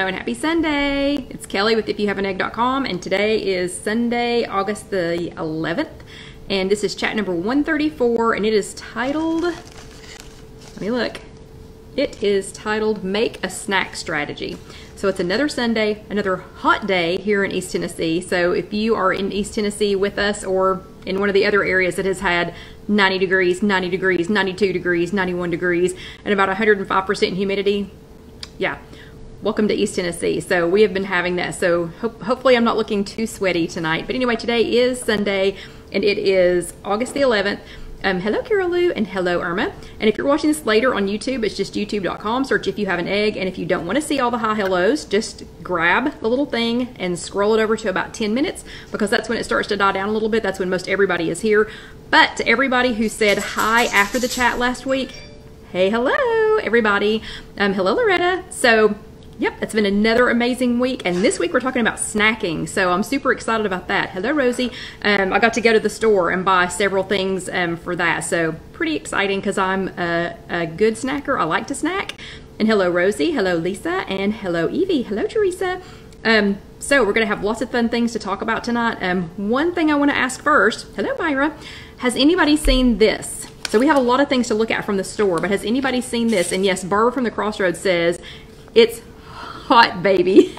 hello, and happy Sunday. It's Kelly with IfYouHaveAnEgg.com, and today is Sunday, August the 11th, and this is chat number 134, and it is titled, let me look, it is titled Make a Snack Strategy. So it's another Sunday, another hot day here in East Tennessee. So if you are in East Tennessee with us or in one of the other areas that has had 90 degrees, 90 degrees, 92 degrees, 91 degrees, and about 105% humidity, yeah, welcome to East Tennessee. So we have been having that. So hopefully I'm not looking too sweaty tonight. But anyway, today is Sunday, and it is August the 11th. Hello, Carol Lou, and hello, Irma. And if you're watching this later on YouTube, it's just youtube.com. Search If You Have an Egg. And if you don't want to see all the hi hellos, just grab the little thing and scroll it over to about 10 minutes, because that's when it starts to die down a little bit. That's when most everybody is here. But to everybody who said hi after the chat last week, hey, hello, everybody. Hello, Loretta. So, yep, it's been another amazing week, and this week we're talking about snacking, so I'm super excited about that. Hello, Rosie. I got to go to the store and buy several things for that, so pretty exciting because I'm a good snacker. I like to snack. And hello, Rosie. Hello, Lisa. And hello, Evie. Hello, Teresa. So we're going to have lots of fun things to talk about tonight. One thing I want to ask first, hello, Myra. Has anybody seen this? So we have a lot of things to look at from the store, but has anybody seen this? And yes, Barbara from the Crossroads says, it's hot, baby.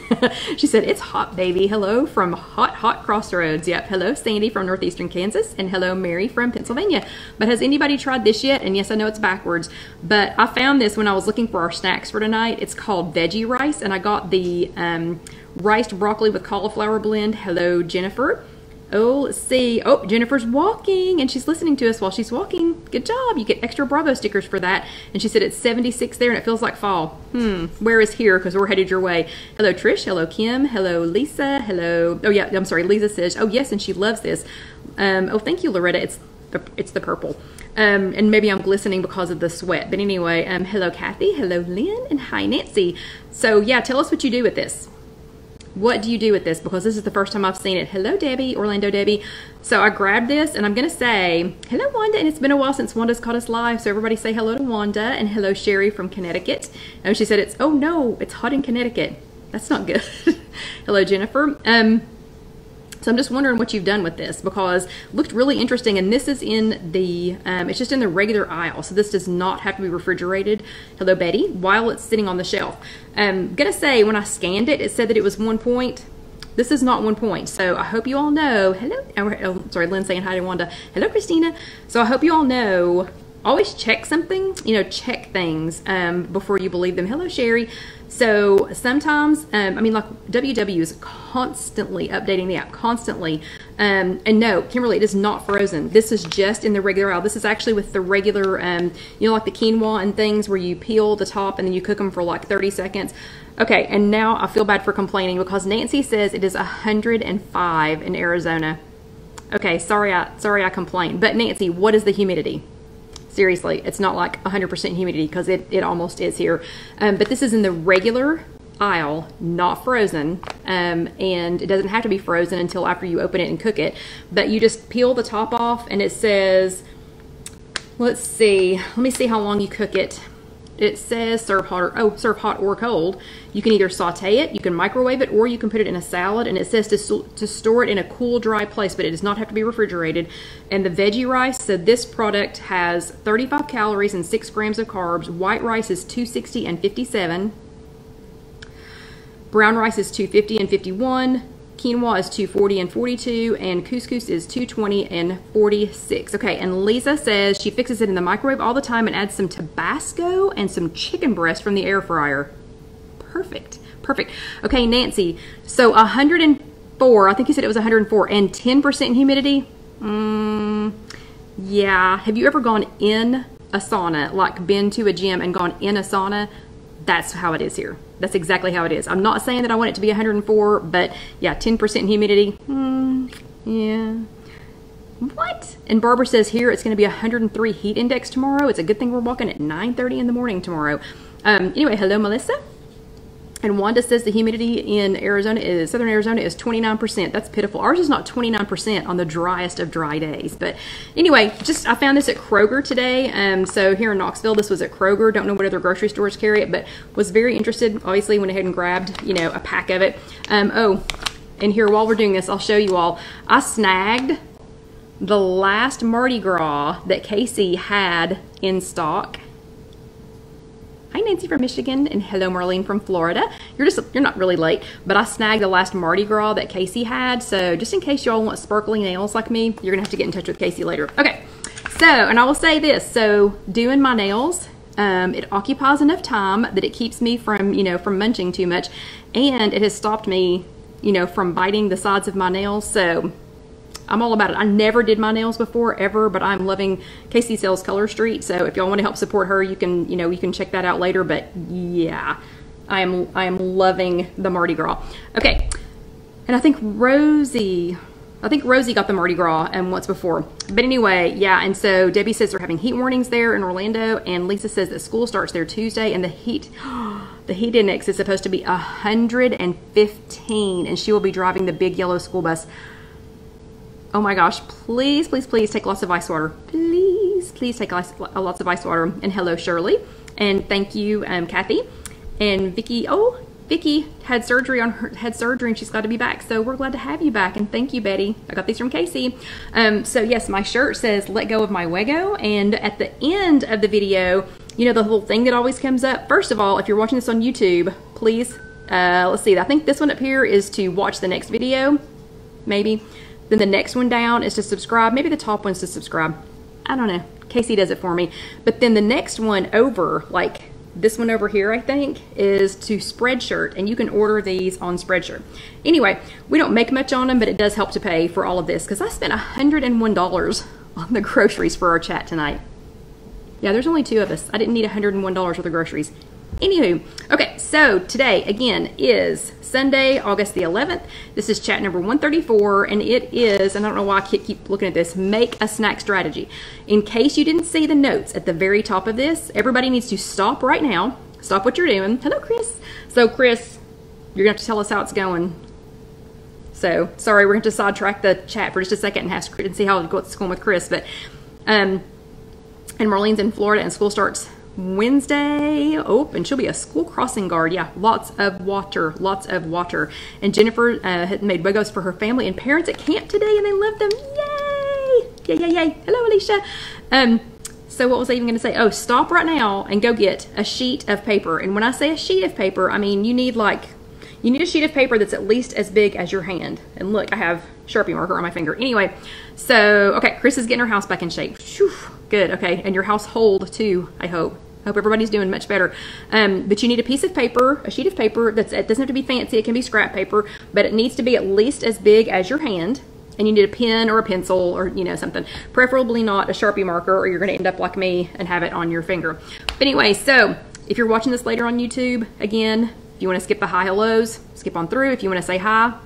She said, it's hot, baby. Hello from hot Crossroads. Yep. Hello, Sandy from northeastern Kansas. And hello, Mary from Pennsylvania. But has anybody tried this yet? And yes, I know it's backwards, but I found this when I was looking for our snacks for tonight. It's called veggie rice, and I got the riced broccoli with cauliflower blend. Hello, Jennifer. Oh, let's see. Oh, Jennifer's walking, and she's listening to us while she's walking. Good job. You get extra Bravo stickers for that. And she said it's 76 there, and it feels like fall. Where is here? Because we're headed your way. Hello, Trish. Hello, Kim. Hello, Lisa. Hello. Oh, yeah, I'm sorry. Lisa says, oh, yes, and she loves this. Oh, thank you, Loretta. It's the purple. And maybe I'm glistening because of the sweat. But anyway, hello, Kathy. Hello, Lynn. And hi, Nancy. So, yeah, tell us what you do with this. What do you do with this? Because this is the first time I've seen it. Hello, Debbie, Orlando Debbie. So I grabbed this, and I'm going to say, hello, Wanda. And it's been a while since Wanda's caught us live. So everybody say hello to Wanda. And hello, Sherry from Connecticut. And she said, oh no, it's hot in Connecticut. That's not good. Hello, Jennifer. So I'm just wondering what you've done with this, because it looked really interesting, and this is in the, it's just in the regular aisle, so this does not have to be refrigerated. Hello, Betty, while it's sitting on the shelf. Gonna say, when I scanned it, it said that it was 1 point. This is not 1 point, so I hope you all know, hello, oh, sorry, Lynn saying hi to Wanda. Hello, Christina. So I hope you all know, always check something, you know, check things before you believe them. Hello, Sherry. So sometimes, I mean, like WW is constantly updating the app, constantly. And no, Kimberly, it is not frozen. This is just in the regular aisle. This is actually with the regular, you know, like the quinoa and things where you peel the top and then you cook them for like 30 seconds. Okay, and now I feel bad for complaining because Nancy says it is 105 in Arizona. Okay, sorry I complained. But Nancy, what is the humidity? Seriously, it's not like 100% humidity, because it almost is here. But this is in the regular aisle, not frozen. And it doesn't have to be frozen until after you open it and cook it. But you just peel the top off, and it says, let's see, let me see how long you cook it. It says serve hot or cold. You can either saute it, you can microwave it, or you can put it in a salad. And it says to store it in a cool, dry place, but it does not have to be refrigerated. And the veggie rice, so this product has 35 calories and 6 grams of carbs. White rice is 260 and 57. Brown rice is 250 and 51. Quinoa is 240 and 42, and couscous is 220 and 46. Okay, and Lisa says she fixes it in the microwave all the time and adds some Tabasco and some chicken breast from the air fryer. Perfect, perfect. Okay, Nancy, so 104, I think you said it was 104, and 10% humidity? Yeah. Have you ever gone in a sauna, like been to a gym and gone in a sauna? That's how it is here. That's exactly how it is. I'm not saying that I want it to be 104, but yeah, 10% humidity. Yeah. What? And Barbara says here it's going to be 103 heat index tomorrow. It's a good thing we're walking at 9:30 in the morning tomorrow. Anyway, hello, Melissa. And Wanda says the humidity in southern Arizona is 29%. That's pitiful. Ours is not 29% on the driest of dry days. But anyway, I found this at Kroger today. So here in Knoxville, this was at Kroger. Don't know what other grocery stores carry it, but was very interested. Obviously, went ahead and grabbed, a pack of it. Oh, and here while we're doing this, I'll show you all. I snagged the last Mardi Gras that Casey had in stock. Hi Nancy from Michigan, and hello Marlene from Florida. You're not really late, but I snagged the last Mardi Gras that Casey had. So just in case y'all want sparkly nails like me, you're gonna have to get in touch with Casey later. Okay, so, and I will say this, so doing my nails, it occupies enough time that it keeps me from, from munching too much, and it has stopped me, from biting the sides of my nails. So I'm all about it. I never did my nails before, ever, but I'm loving Casey sells Color Street. So if y'all want to help support her, you can, you can check that out later. But yeah, I am loving the Mardi Gras. Okay, and I think Rosie got the Mardi Gras once before. But anyway, yeah, and so Debbie says they're having heat warnings there in Orlando, and Lisa says that school starts there Tuesday, and the heat index is supposed to be 115, and she will be driving the big yellow school bus. Oh my gosh, please, please, please take lots of ice water. Please, please take lots of ice water. And hello, Shirley. And thank you, Kathy. And Vicky, Vicky had surgery and she's glad to be back. So we're glad to have you back. And thank you, Betty. I got these from Casey. So yes, my shirt says, let go of my Wego. And at the end of the video, the little thing that always comes up. First of all, if you're watching this on YouTube, please, let's see. I think this one up here is to watch the next video, maybe. Then the next one down is to subscribe. Maybe the top one's to subscribe. I don't know. Casey does it for me. But then the next one over, like this one over here, I think, is to Spreadshirt. And you can order these on Spreadshirt. Anyway, we don't make much on them, but it does help to pay for all of this. Because I spent $101 on the groceries for our chat tonight. Yeah, there's only 2 of us. I didn't need $101 worth of groceries. Anywho, okay, so today, again, is Sunday, August the 11th. This is chat number 134, and it is, and I don't know why I keep looking at this, make a snack strategy. In case you didn't see the notes at the very top of this, everybody needs to stop right now. Stop what you're doing. Hello, Chris. So, Chris, you're going to have to tell us how it's going. So, sorry, we're going to have to sidetrack the chat for just a second and see how it's going with Chris. But, and Marlene's in Florida, and school starts Wednesday. Oh, and she'll be a school crossing guard. Yeah, lots of water. And Jennifer had made Wegos for her family and parents at camp today, and they love them. Yay! Yay, yay, yay. Hello, Alicia. So what was I even going to say? Oh, stop right now and go get a sheet of paper. And when I say a sheet of paper, I mean you need a sheet of paper that's at least as big as your hand. And look, I have Sharpie marker on my finger. Anyway, so, okay, Chris is getting her house back in shape. Whew, good, okay, and your household too, I hope. I hope everybody's doing much better. But you need a piece of paper, a sheet of paper, it doesn't have to be fancy, it can be scrap paper, but it needs to be at least as big as your hand. And you need a pen or a pencil or, something. Preferably not a Sharpie marker, or you're going to end up like me and have it on your finger. But anyway, so if you're watching this later on YouTube, again, if you want to skip the hi hellos, skip on through. If you want to say hi,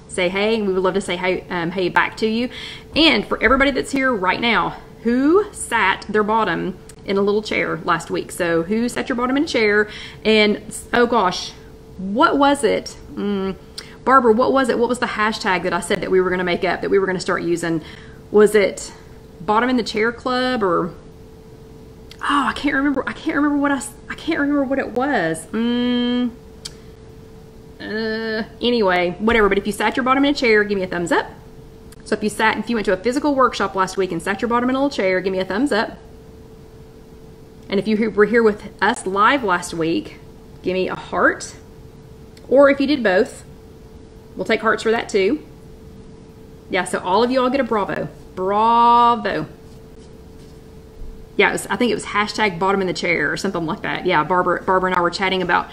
say hey. We would love to say hey back to you. And for everybody that's here right now, who sat their bottom in a little chair last week? So who sat your bottom in a chair? And oh gosh, what was it? Barbara, what was it? What was the hashtag that I said that we were going to make up, that we were going to start using? Was it Bottom in the Chair Club, or I can't remember what it was. Anyway, whatever. But if you sat your bottom in a chair, give me a thumbs up. So if you went to a physical workshop last week and sat your bottom in a little chair, give me a thumbs up. And if you were here with us live last week, give me a heart. Or if you did both, we'll take hearts for that too. Yeah, so all of you all get a bravo. Bravo. Yeah, I think it was hashtag bottom in the chair or something like that. Yeah, Barbara and I were chatting about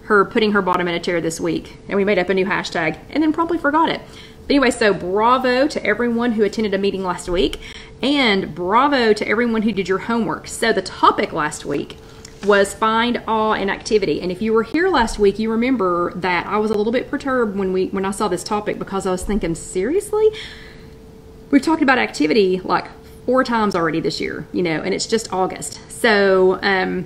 her putting her bottom in a chair this week. And we made up a new hashtag and then promptly forgot it. But anyway, so bravo to everyone who attended a meeting last week. And bravo to everyone who did your homework. So the topic last week was find awe in activity. And if you were here last week, you remember that I was a little bit perturbed when I saw this topic, because I was thinking, seriously? We've talked about activity like 4 times already this year, and it's just August. So I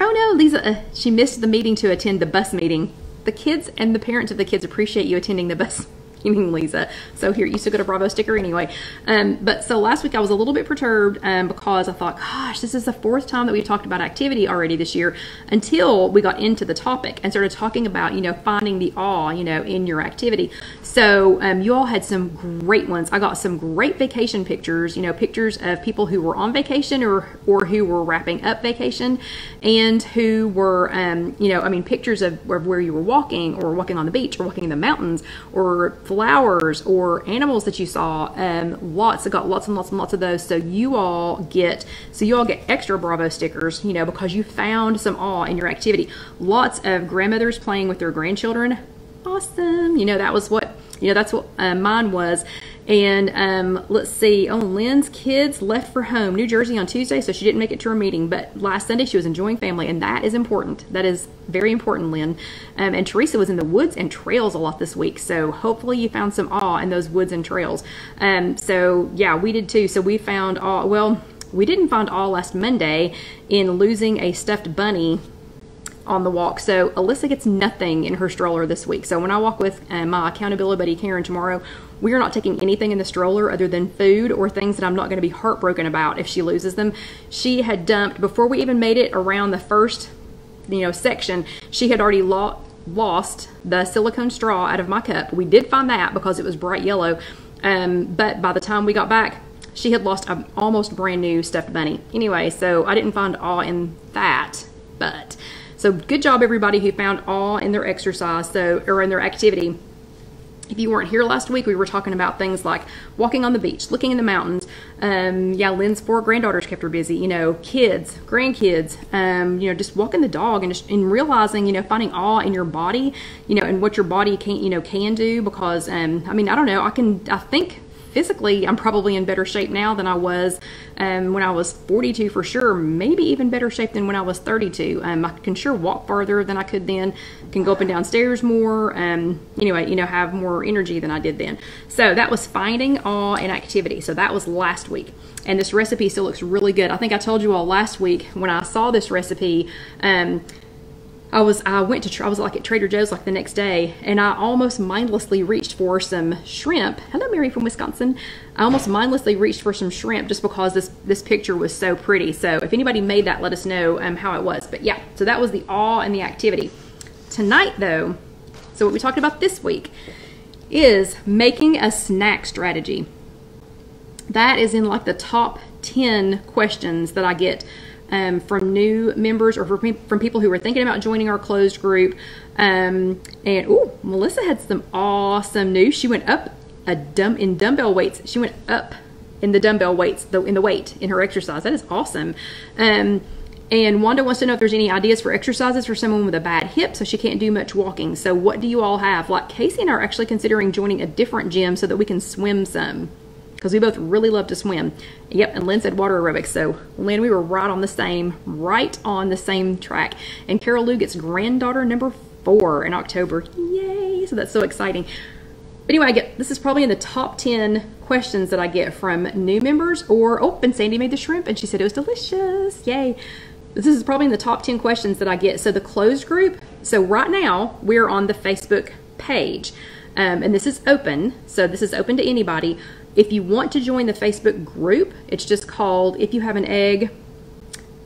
Oh no, Lisa, she missed the meeting to attend the bus meeting. The kids and the parents of the kids appreciate you attending the bus meeting, Lisa. So here, you still got a Bravo sticker anyway. But so last week I was a little bit perturbed because I thought, gosh, this is the 4th time that we've talked about activity already this year, until we got into the topic and started talking about, you know, finding the awe, you know, in your activity. So you all had some great ones. I got some great vacation pictures, you know, pictures of people who were on vacation or who were wrapping up vacation, and who were, you know, I mean, pictures of where you were walking, or walking on the beach, or walking in the mountains, or flowers, or animals that you saw. Lots. I got lots and lots and lots of those. So you all get extra Bravo stickers, you know, because you found some awe in your activity. Lots of grandmothers playing with their grandchildren. Awesome. You know, that was what, you know, that's what mine was. And let's see. Oh, Lynn's kids left for home, New Jersey, on Tuesday, so she didn't make it to her meeting. But last Sunday she was enjoying family, and that is important. That is very important, Lynn. And Teresa was in the woods and trails a lot this week, so hopefully you found some awe in those woods and trails. So yeah, we did too. So we found awe. Well, we didn't find awe last Monday in losing a stuffed bunny on the walk. So Alyssa gets nothing in her stroller this week. So when I walk with my accountability buddy Karen tomorrow, we are not taking anything in the stroller other than food or things that I'm not going to be heartbroken about if she loses them. She had dumped, before we even made it around the first, you know, section, she had already lost the silicone straw out of my cup. We did find that because it was bright yellow. But by the time we got back, she had lost an almost brand new stuffed bunny. Anyway, so I didn't find awe in that, but so good job everybody who found awe in their exercise, or in their activity. If you weren't here last week, we were talking about things like walking on the beach, looking in the mountains. Yeah, Lynn's 4 granddaughters kept her busy. You know, kids, grandkids. You know, just walking the dog and realizing, you know, finding awe in your body, you know, and what your body can do. Because I mean, I don't know. I think physically, I'm probably in better shape now than I was when I was 42 for sure. Maybe even better shape than when I was 32. I can sure walk farther than I could then. Can go up and down stairs more. Anyway, you know, have more energy than I did then. So that was finding awe in activity. So that was last week. And this recipe still looks really good. I think I told you all last week when I saw this recipe, I was like at Trader Joe's like the next day, and I almost mindlessly reached for some shrimp. Hello, Mary from Wisconsin. I almost mindlessly reached for some shrimp just because this picture was so pretty. So if anybody made that, let us know how it was. But yeah, so that was the awe and the activity. Tonight though, so what we talked about this week is making a snack strategy. That is in like the top 10 questions that I get from new members, or from people who are thinking about joining our closed group. And ooh, Melissa had some awesome news. She went up in dumbbell weights. She went up in the dumbbell weights, in the weight in her exercise. That is awesome. And Wanda wants to know if there's any ideas for exercises for someone with a bad hip so she can't do much walking. So what do you all have? Like Casey and I are actually considering joining a different gym so that we can swim some, because we both really love to swim. Yep, and Lynn said water aerobics. So Lynn, we were right on the same track. And Carol Lou gets granddaughter number 4 in October. Yay! So that's so exciting. But anyway, this is probably in the top 10 questions that I get from new members. And Sandy made the shrimp and she said it was delicious. Yay! This is probably in the top 10 questions that I get. So the closed group. So right now we're on the Facebook page, and this is open. So this is open to anybody. If you want to join the Facebook group, it's just called If You Have an Egg,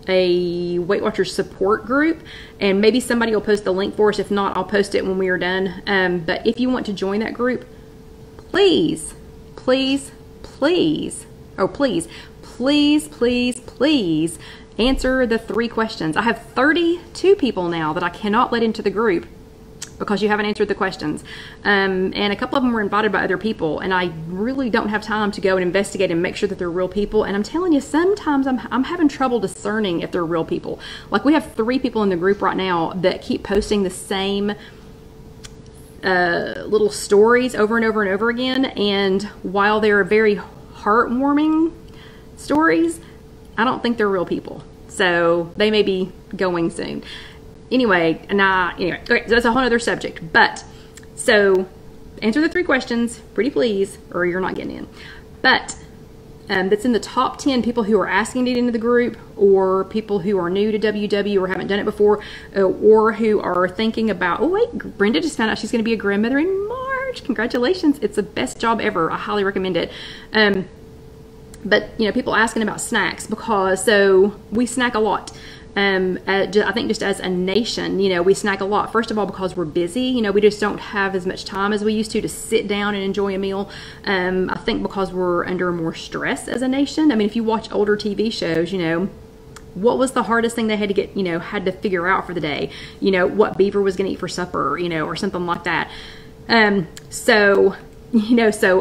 a Weight Watchers support group, and maybe somebody will post the link for us. If not, I'll post it when we are done. But if you want to join that group, please answer the 3 questions. I have 32 people now that I cannot let into the group because you haven't answered the questions. And a couple of them were invited by other people, and I really don't have time to go and investigate and make sure that they're real people. And I'm telling you, sometimes I'm having trouble discerning if they're real people. Like we have 3 people in the group right now that keep posting the same little stories over and over and over again. And while they're very heartwarming stories, I don't think they're real people. So they may be going soon. Anyway, okay, so that's a whole other subject. But so answer the 3 questions, pretty please, or you're not getting in. But that's in the top 10 people who are asking to get into the group, or people who are new to WW or haven't done it before, or who are thinking about, oh wait, Brenda just found out she's going to be a grandmother in March. Congratulations. It's the best job ever. I highly recommend it. But, you know, people asking about snacks, because so we snack a lot. I think just as a nation, you know, we snack a lot. First of all, because we're busy, you know, we just don't have as much time as we used to sit down and enjoy a meal. I think because we're under more stress as a nation. I mean, if you watch older TV shows, you know, what was the hardest thing they had to get, you know, had to figure out for the day? You know, what Beaver was going to eat for supper, you know, or something like that. So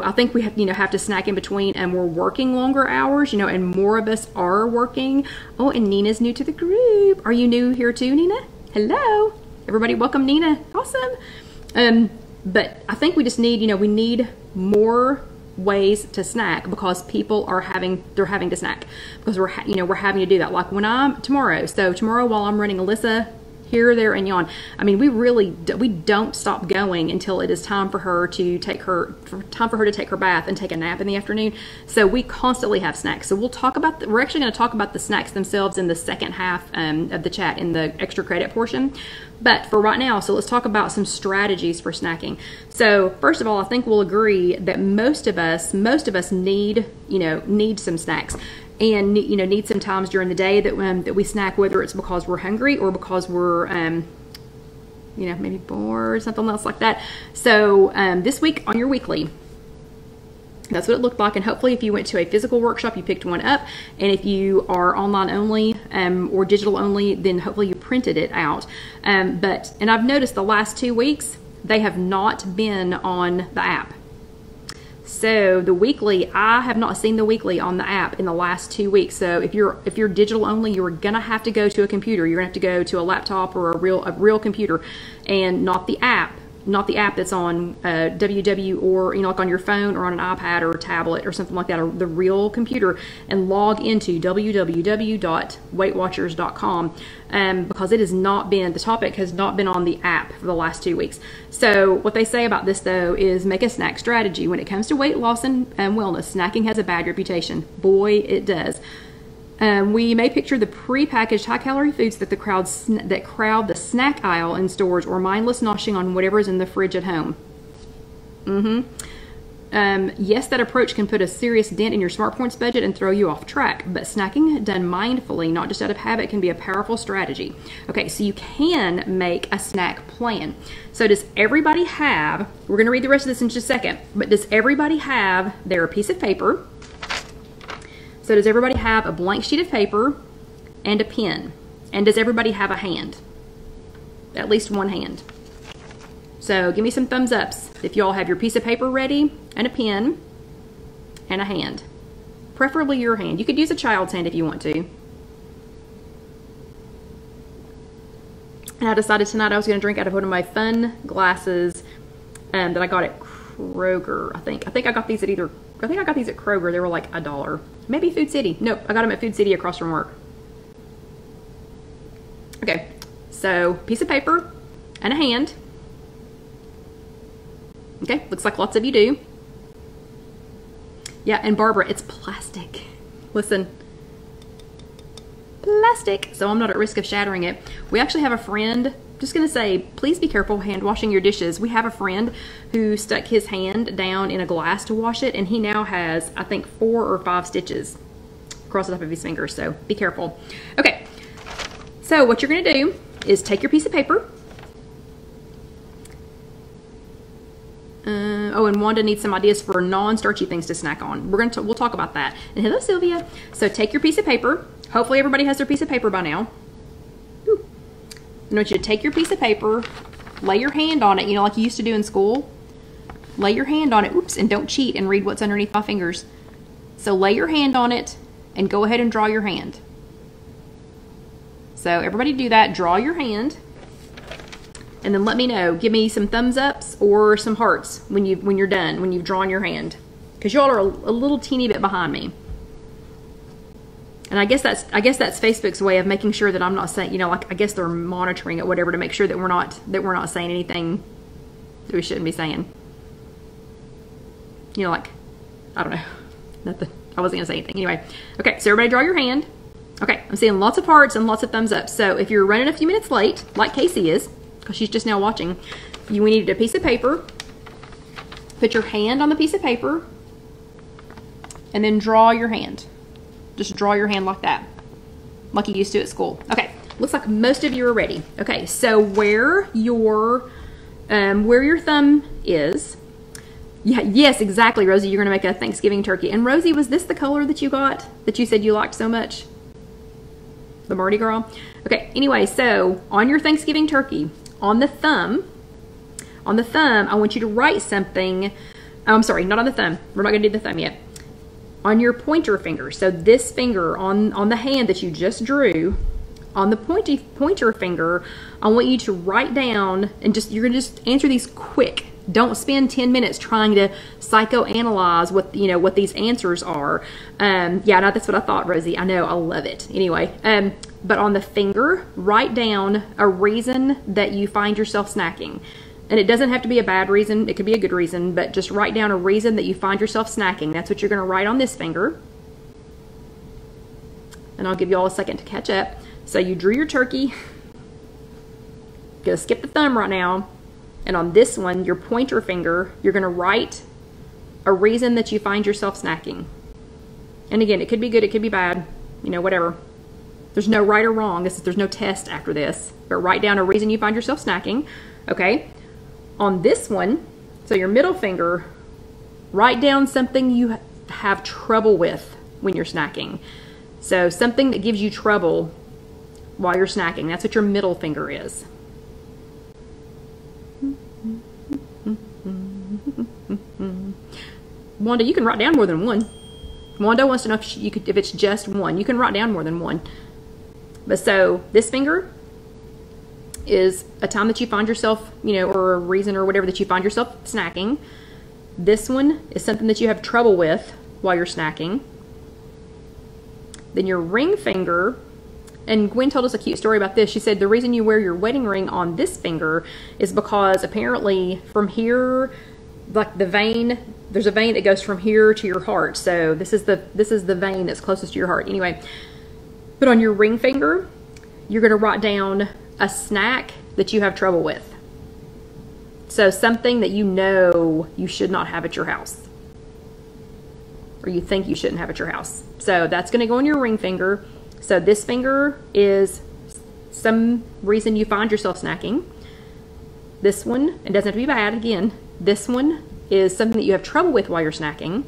I think we have, have to snack in between, and we're working longer hours, you know, and more of us are working. Oh, and Nina's new to the group. Are you new here too, Nina? Hello. Everybody welcome Nina. Awesome. But I think we just need, we need more ways to snack, because people are having to snack, because we're having to do that. Like tomorrow while I'm running Alyssa here, there, and yon. I mean, we don't stop going until it is time for her to take her bath and take a nap in the afternoon. So we constantly have snacks. So we're actually going to talk about the snacks themselves in the second half of the chat, in the extra credit portion. But for right now, so let's talk about some strategies for snacking. So first of all, I think we'll agree that most of us need some snacks. And need some times during the day that we snack, whether it's because we're hungry or because we're maybe bored, something else like that. So this week on your weekly, that's what it looked like. And hopefully if you went to a physical workshop, you picked one up. And if you are online only or digital only, then hopefully you printed it out. And I've noticed the last 2 weeks, they have not been on the app. So the weekly, I have not seen the weekly on the app in the last 2 weeks. So if you're digital only, you're gonna have to go to a computer. You're gonna have to go to a laptop or a real computer, and not the app that's on WW, or like on your phone or on an iPad or a tablet or something like that, or the real computer, and log into www.weightwatchers.com, because the topic has not been on the app for the last 2 weeks. So what they say about this though is make a snack strategy. When it comes to weight loss and wellness, snacking has a bad reputation. Boy, it does. We may picture the pre-packaged high-calorie foods that crowd the snack aisle in stores, or mindless noshing on whatever is in the fridge at home. Yes, that approach can put a serious dent in your Smart Points budget and throw you off track, but snacking done mindfully, not just out of habit, can be a powerful strategy. Okay, so you can make a snack plan. So does everybody have, we're going to read the rest of this in just a second, but does everybody have their piece of paper? So does everybody have a blank sheet of paper and a pen? And does everybody have a hand? At least one hand. So give me some thumbs ups if you all have your piece of paper ready, and a pen, and a hand. Preferably your hand. You could use a child's hand if you want to. And I decided tonight I was going to drink out of one of my fun glasses that I got at Kroger, I think. I think I got these at Kroger. They were like $1. Maybe Food City. Nope, I got them at Food City across from work. Okay, so piece of paper and a hand. Okay, looks like lots of you do. Yeah, and Barbara, it's plastic. Listen, plastic. So I'm not at risk of shattering it. We actually have a friend, just gonna say, please be careful hand washing your dishes. We have a friend who stuck his hand down in a glass to wash it, and he now has, I think, 4 or 5 stitches across the top of his fingers, so be careful. Okay, so what you're gonna do is take your piece of paper. And Wanda needs some ideas for non-starchy things to snack on. We'll talk about that. And hello, Sylvia. So take your piece of paper. Hopefully everybody has their piece of paper by now. Ooh. I want you to take your piece of paper, lay your hand on it, like you used to do in school. Lay your hand on it, oops, and don't cheat and read what's underneath my fingers. So lay your hand on it and go ahead and draw your hand. So everybody do that, draw your hand. And then let me know. Give me some thumbs ups or some hearts when you're done, when you've drawn your hand, because y'all are a little teeny bit behind me. And I guess that's Facebook's way of making sure that I'm not saying, like, I guess they're monitoring it, whatever, to make sure that we're not saying anything that we shouldn't be saying. Like, I don't know, nothing. I wasn't gonna say anything. Anyway, okay, so everybody draw your hand. Okay, I'm seeing lots of hearts and lots of thumbs up. So if you're running a few minutes late, like Casey is, because she's just now watching, we needed a piece of paper. Put your hand on the piece of paper and then draw your hand. Just draw your hand like that, like you used to at school. Okay, looks like most of you are ready. Okay, so where your thumb is, yeah, yes, exactly, Rosie, you're gonna make a Thanksgiving turkey. And Rosie, was this the color that you got, that you said you liked so much? The Mardi Gras? Okay, anyway, so on your Thanksgiving turkey, on the thumb, I want you to write something. I'm sorry, not on the thumb. We're not gonna do the thumb yet. On your pointer finger. So this finger on the hand that you just drew, on the pointer finger, I want you to write down, and you're gonna just answer these quick. Don't spend 10 minutes trying to psychoanalyze what these answers are. Yeah, no, that's what I thought, Rosie. I know, I love it. Anyway, but on the finger, write down a reason that you find yourself snacking. And it doesn't have to be a bad reason. It could be a good reason, but just write down a reason that you find yourself snacking. That's what you're going to write on this finger. And I'll give you all a second to catch up. So you drew your turkey. Gonna skip the thumb right now. And on this one, your pointer finger, you're going to write a reason that you find yourself snacking. And again, it could be good, it could be bad, whatever. There's no right or wrong. There's no test after this. But write down a reason you find yourself snacking. Okay. On this one, so your middle finger, write down something you have trouble with when you're snacking. So something that gives you trouble while you're snacking. That's what your middle finger is. Wanda, you can write down more than one. Wanda wants to know if it's just one. You can write down more than one. But so this finger is a time that you find yourself, or a reason or whatever that you find yourself snacking. This one is something that you have trouble with while you're snacking. Then your ring finger, and Gwen told us a cute story about this. She said the reason you wear your wedding ring on this finger is because apparently from here, like the vein, there's a vein that goes from here to your heart. So this is the vein that's closest to your heart. Anyway, but on your ring finger, you're going to write down a snack that you have trouble with. So something that you should not have at your house, or you think you shouldn't have at your house. So that's going to go on your ring finger. So this finger is some reason you find yourself snacking. This one, it doesn't have to be bad, again. This one is something that you have trouble with while you're snacking.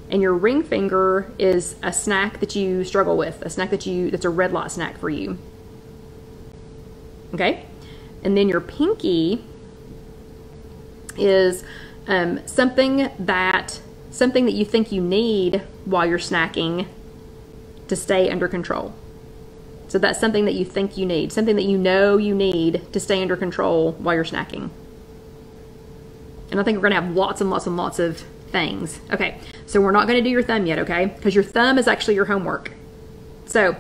And your ring finger is a snack that you struggle with, a snack that's a red light snack for you. Okay? And then your pinky is something that you think you need while you're snacking to stay under control. So that's something that you think you need, something that you know you need to stay under control while you're snacking. And I think we're going to have lots and lots and lots of things. Okay, so we're not going to do your thumb yet, okay? Because your thumb is actually your homework. So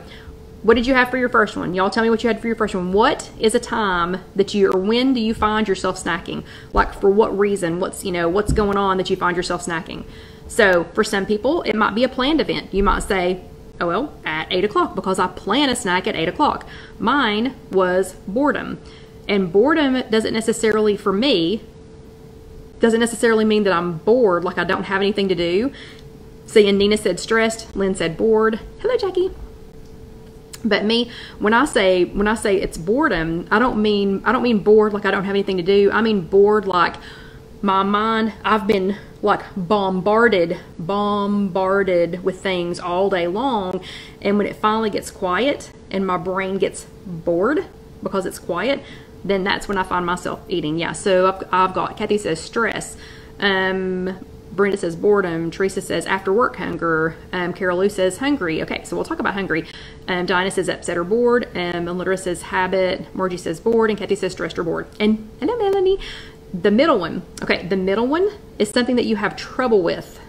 what did you have for your first one? Y'all tell me what you had for your first one. What is a time or when do you find yourself snacking? Like for what reason? What's going on that you find yourself snacking? So for some people, it might be a planned event. You might say, oh, well, at 8 o'clock, because I plan a snack at 8 o'clock. Mine was boredom. And boredom doesn't necessarily, for me, doesn't necessarily mean that I'm bored, like I don't have anything to do. See, and Nina said stressed, Lynn said bored. Hello, Jackie. But me, when I say it's boredom, I don't mean bored like I don't have anything to do. I mean bored like my mind, I've been like bombarded with things all day long, and when it finally gets quiet and my brain gets bored because it's quiet, then that's when I find myself eating. Yeah, so I've got, Kathy says stress, Brenda says boredom, Teresa says after work hunger, Carol Lou says hungry. Okay, so we'll talk about hungry. Diana says upset or bored, Melissa says habit, Margie says bored, and Kathy says stressed or bored. And hello, Melanie. The middle one, okay, the middle one is something that you have trouble with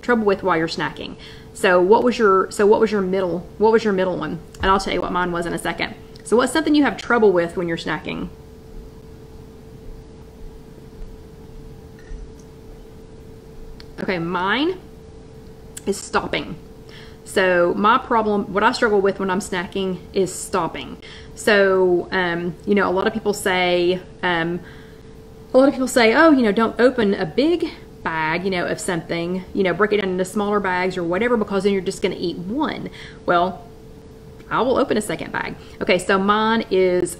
while you're snacking. So what was your middle one? And I'll tell you what mine was in a second. So what's something you have trouble with when you're snacking? Okay, mine is stopping. So my problem, what I struggle with when I'm snacking is stopping. So, you know, a lot of people say, oh, you know, don't open a big bag, you know, of something, you know, break it down into smaller bags or whatever, because then you're just going to eat one. Well, I will open a second bag. Okay, so mine is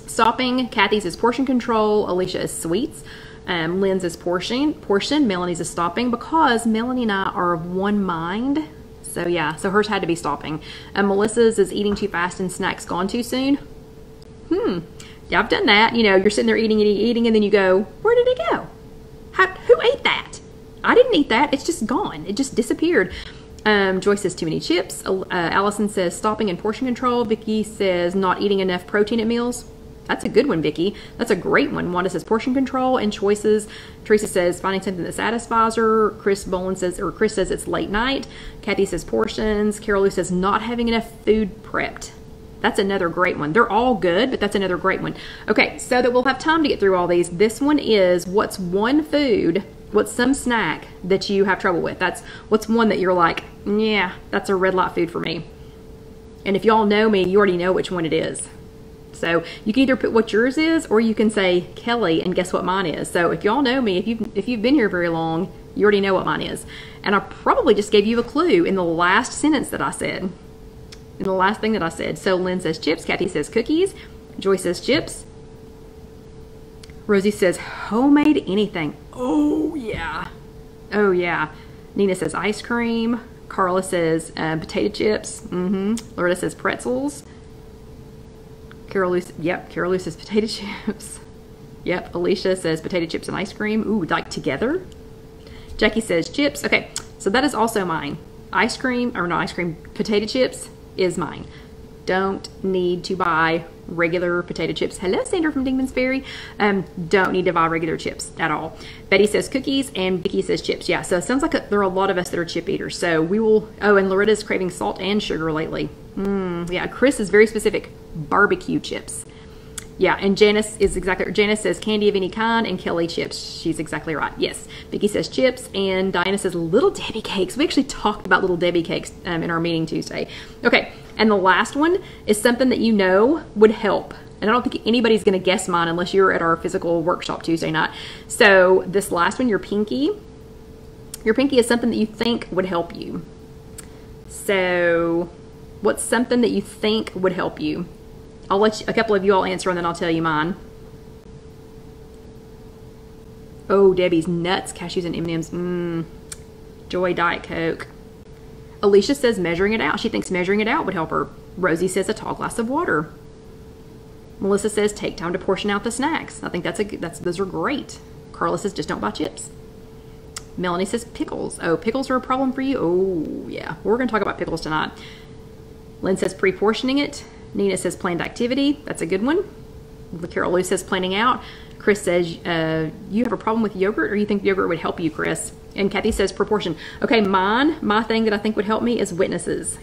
stopping. Kathy's is portion control. Alicia is sweets. Lynn's is portion. Melanie's is stopping, because Melanie and I are of one mind. So yeah, so hers had to be stopping. Melissa's is eating too fast and snacks gone too soon. Yeah, I've done that. You know, you're sitting there eating, and then you go, where did it go? Who ate that? I didn't eat that. It's just gone. It just disappeared. Joyce says too many chips. Allison says stopping and portion control. Vicky says not eating enough protein at meals. That's a good one, Vicky. That's a great one. Wanda says portion control and choices. Teresa says finding something that satisfies her. Chris says it's late night. Kathy says portions. Carol Lou says not having enough food prepped. That's another great one. They're all good, but that's another great one. Okay, so that we'll have time to get through all these. This one is what's some snack that you have trouble with? What's one that you're like, yeah, that's a red light food for me. And if y'all know me, you already know which one it is. So you can either put what yours is, or you can say Kelly and guess what mine is. So if y'all know me, if you've been here very long, you already know what mine is. And I probably just gave you a clue in the last sentence that I said. In the last thing that I said. So Lynn says chips, Kathy says cookies, Joy says chips, Rosie says homemade anything. Oh yeah. Oh yeah. Nina says ice cream. Carla says potato chips. Loretta says pretzels. Carol Lou says potato chips. Yep. Alicia says potato chips and ice cream. Ooh, like together. Jackie says chips. Okay, so that is also mine. Ice cream, or not ice cream, potato chips is mine. Don't need to buy regular potato chips. Hello, Sandra from Dingman's Ferry. Don't need to buy regular chips at all. Betty says cookies, and Vicky says chips. Yeah, so it sounds like there are a lot of us that are chip eaters. So we will, and Loretta's craving salt and sugar lately. Yeah, Chris is very specific. Barbecue chips. Yeah, and Janice says candy of any kind, and Kelly chips. She's exactly right. Yes. Vicky says chips, and Diana says Little Debbie cakes. We actually talked about Little Debbie cakes in our meeting Tuesday. Okay, and the last one is something that you know would help. And I don't think anybody's going to guess mine unless you're at our physical workshop Tuesday night. So this last one, your pinky. Your pinky is something that you think would help you. So what's something that you think would help you? I'll let a couple of you all answer, and then I'll tell you mine. Oh, Debbie's nuts, cashews, and M&Ms. Joy, Diet Coke. Alicia says measuring it out. She thinks measuring it out would help her. Rosie says a tall glass of water. Melissa says take time to portion out the snacks. I think those are great. Carla says just don't buy chips. Melanie says pickles. Oh, pickles are a problem for you? Oh, yeah. We're going to talk about pickles tonight. Lynn says pre-portioning it. Nina says planned activity. That's a good one. Carol Lou says planning out. Chris says, you have a problem with yogurt, or you think yogurt would help you, Chris? And Kathy says proportion. Okay, my thing that I think would help me is witnesses.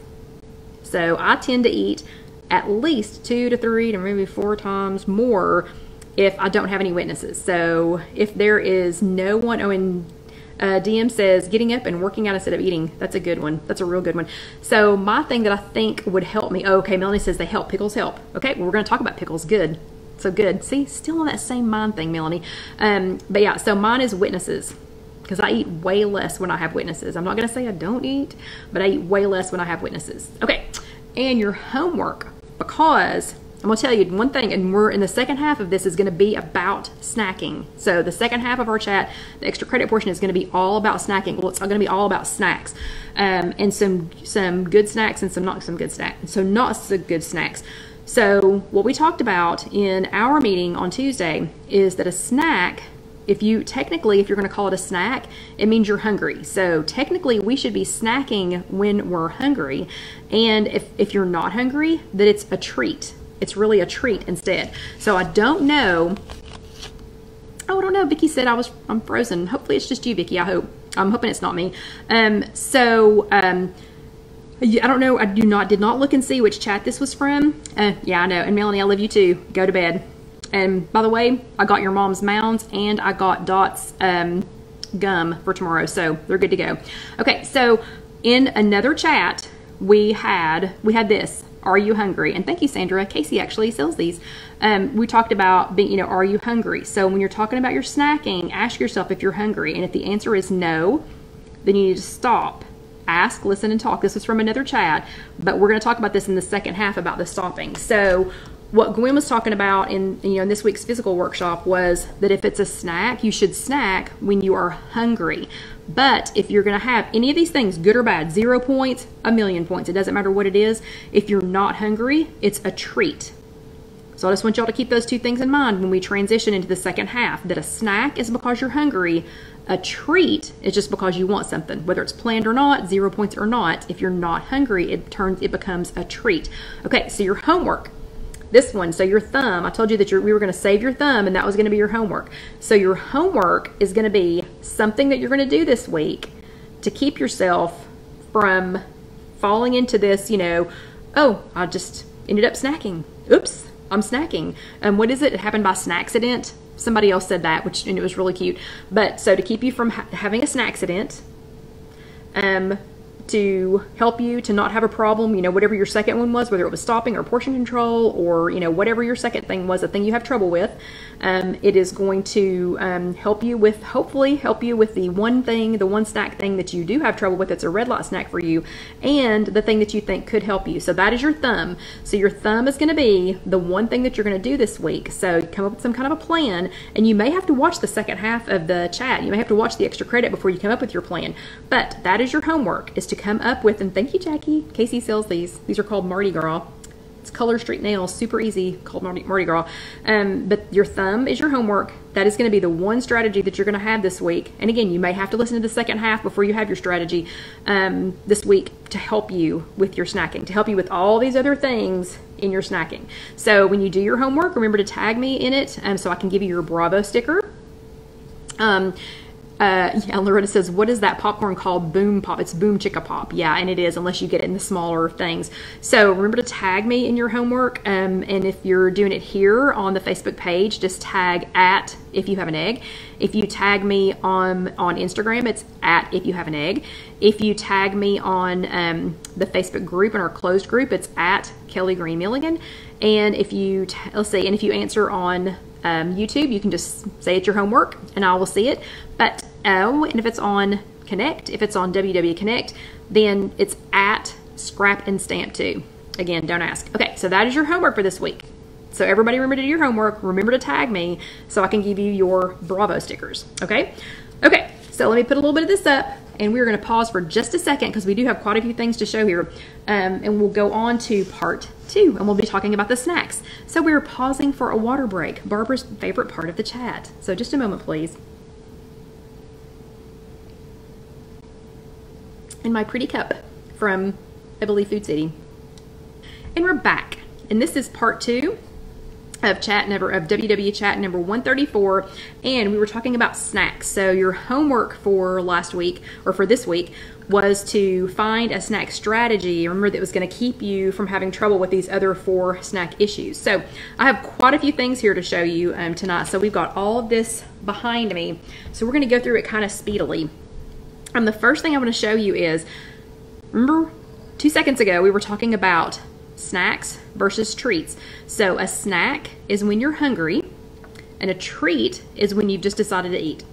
So I tend to eat at least 2 to 3 to maybe 4 times more if I don't have any witnesses. So if there is no one, DM says getting up and working out instead of eating. That's a good one. That's a real good one. So my thing that I think would help me. Oh, okay, Melanie says they help. Pickles help. Okay, well, we're going to talk about pickles. Good. So good. See, still on that same mind thing, Melanie. But yeah, so mine is witnesses, because I eat way less when I have witnesses. I'm not going to say I don't eat, but I eat way less when I have witnesses. Okay, and your homework, because I'm going to tell you one thing, and we're in the second half of this is going to be about snacking. So the second half of our chat, the extra credit portion, is going to be all about snacking. Well, it's going to be all about snacks, and some good snacks and some not so good snacks. So what we talked about in our meeting on Tuesday is that a snack, if you're going to call it a snack, it means you're hungry. So technically we should be snacking when we're hungry. And if you're not hungry, that it's a treat. It's really a treat instead. So I don't know. Oh, I don't know. Vicky said I'm frozen. Hopefully it's just you, Vicky. I'm hoping it's not me. I don't know. I did not look and see which chat this was from. Yeah, I know. And Melanie, I love you too. Go to bed. And by the way, I got your mom's mounds, and I got Dot's gum for tomorrow, so they're good to go. Okay, so in another chat, we had this. Are you hungry? And thank you, Sandra. Casey actually sells these. We talked about being, are you hungry? So when you're talking about your snacking, ask yourself if you're hungry. And if the answer is no, then you need to stop. Ask, listen, and talk. This was from another chat, but we're going to talk about this in the second half about the stopping. So what Gwen was talking about in this week's physical workshop was that if it's a snack, you should snack when you are hungry. But if you're going to have any of these things, good or bad, 0 points, 1,000,000 points, it doesn't matter what it is. If you're not hungry, it's a treat. So I just want y'all to keep those two things in mind when we transition into the second half, that a snack is because you're hungry. A treat is just because you want something, whether it's planned or not, 0 points or not. If you're not hungry, it becomes a treat. Okay, so your homework. This one, so your thumb, I told you that we were going to save your thumb and that was going to be your homework. So your homework is going to be something that you're going to do this week to keep yourself from falling into this, oh, I just ended up snacking. Oops, I'm snacking. What is it? It happened by snackcident. Somebody else said that, and it was really cute. But so to keep you from having a snackcident, to help you to not have a problem, whatever your second one was, whether it was stopping or portion control or, whatever your second thing was, a thing you have trouble with, it is going to hopefully help you with the one snack thing that you do have trouble with. It's a red light snack for you, and the thing that you think could help you. So that is your thumb. So your thumb is going to be the one thing that you're going to do this week. So come up with some kind of a plan, and you may have to watch the second half of the chat. You may have to watch the extra credit before you come up with your plan. But that is your homework, is to come up with, and thank you, Jackie. Casey sells these. These are called Mardi Gras. It's Color Street Nails, super easy, called Mardi Gras. But your thumb is your homework. That is going to be the one strategy that you're going to have this week. And again, you may have to listen to the second half before you have your strategy this week to help you with your snacking, to help you with all these other things in your snacking. So when you do your homework, remember to tag me in it so I can give you your Bravo sticker. Yeah, Loretta says, what is that popcorn called? Boom Pop. It's Boom Chicka Pop. Yeah, and it is, unless you get it in the smaller things. So remember to tag me in your homework. And if you're doing it here on the Facebook page, just tag at IfYouHaveAnEgg. If you tag me on Instagram, it's at IfYouHaveAnEgg. If you tag me on the Facebook group, in our closed group, it's at Kelly Green Milligan. And if you, and if you answer on YouTube, you can just say it's your homework and I will see it. But and if it's on Connect, if it's on WW Connect, then it's at Scrap and Stamp too. Again, don't ask. Okay, so that is your homework for this week. So everybody remember to do your homework. Remember to tag me so I can give you your Bravo stickers. Okay? Okay, so let me put a little bit of this up, and we're going to pause for just a second because we do have quite a few things to show here. And we'll go on to part 2, and we'll be talking about the snacks. So we're pausing for a water break, Barbara's favorite part of the chat. So just a moment, please. And my pretty cup from, I believe, Food City. And we're back. And this is part 2 of WW chat number 134, and we were talking about snacks. So your homework for last week, or for this week, was to find a snack strategy. Remember, that was going to keep you from having trouble with these other 4 snack issues. So I have quite a few things here to show you tonight. So we've got all of this behind me. So we're going to go through it kind of speedily. The first thing I want to show you is, remember 2 seconds ago we were talking about snacks versus treats. So a snack is when you're hungry, and a treat is when you've just decided to eat.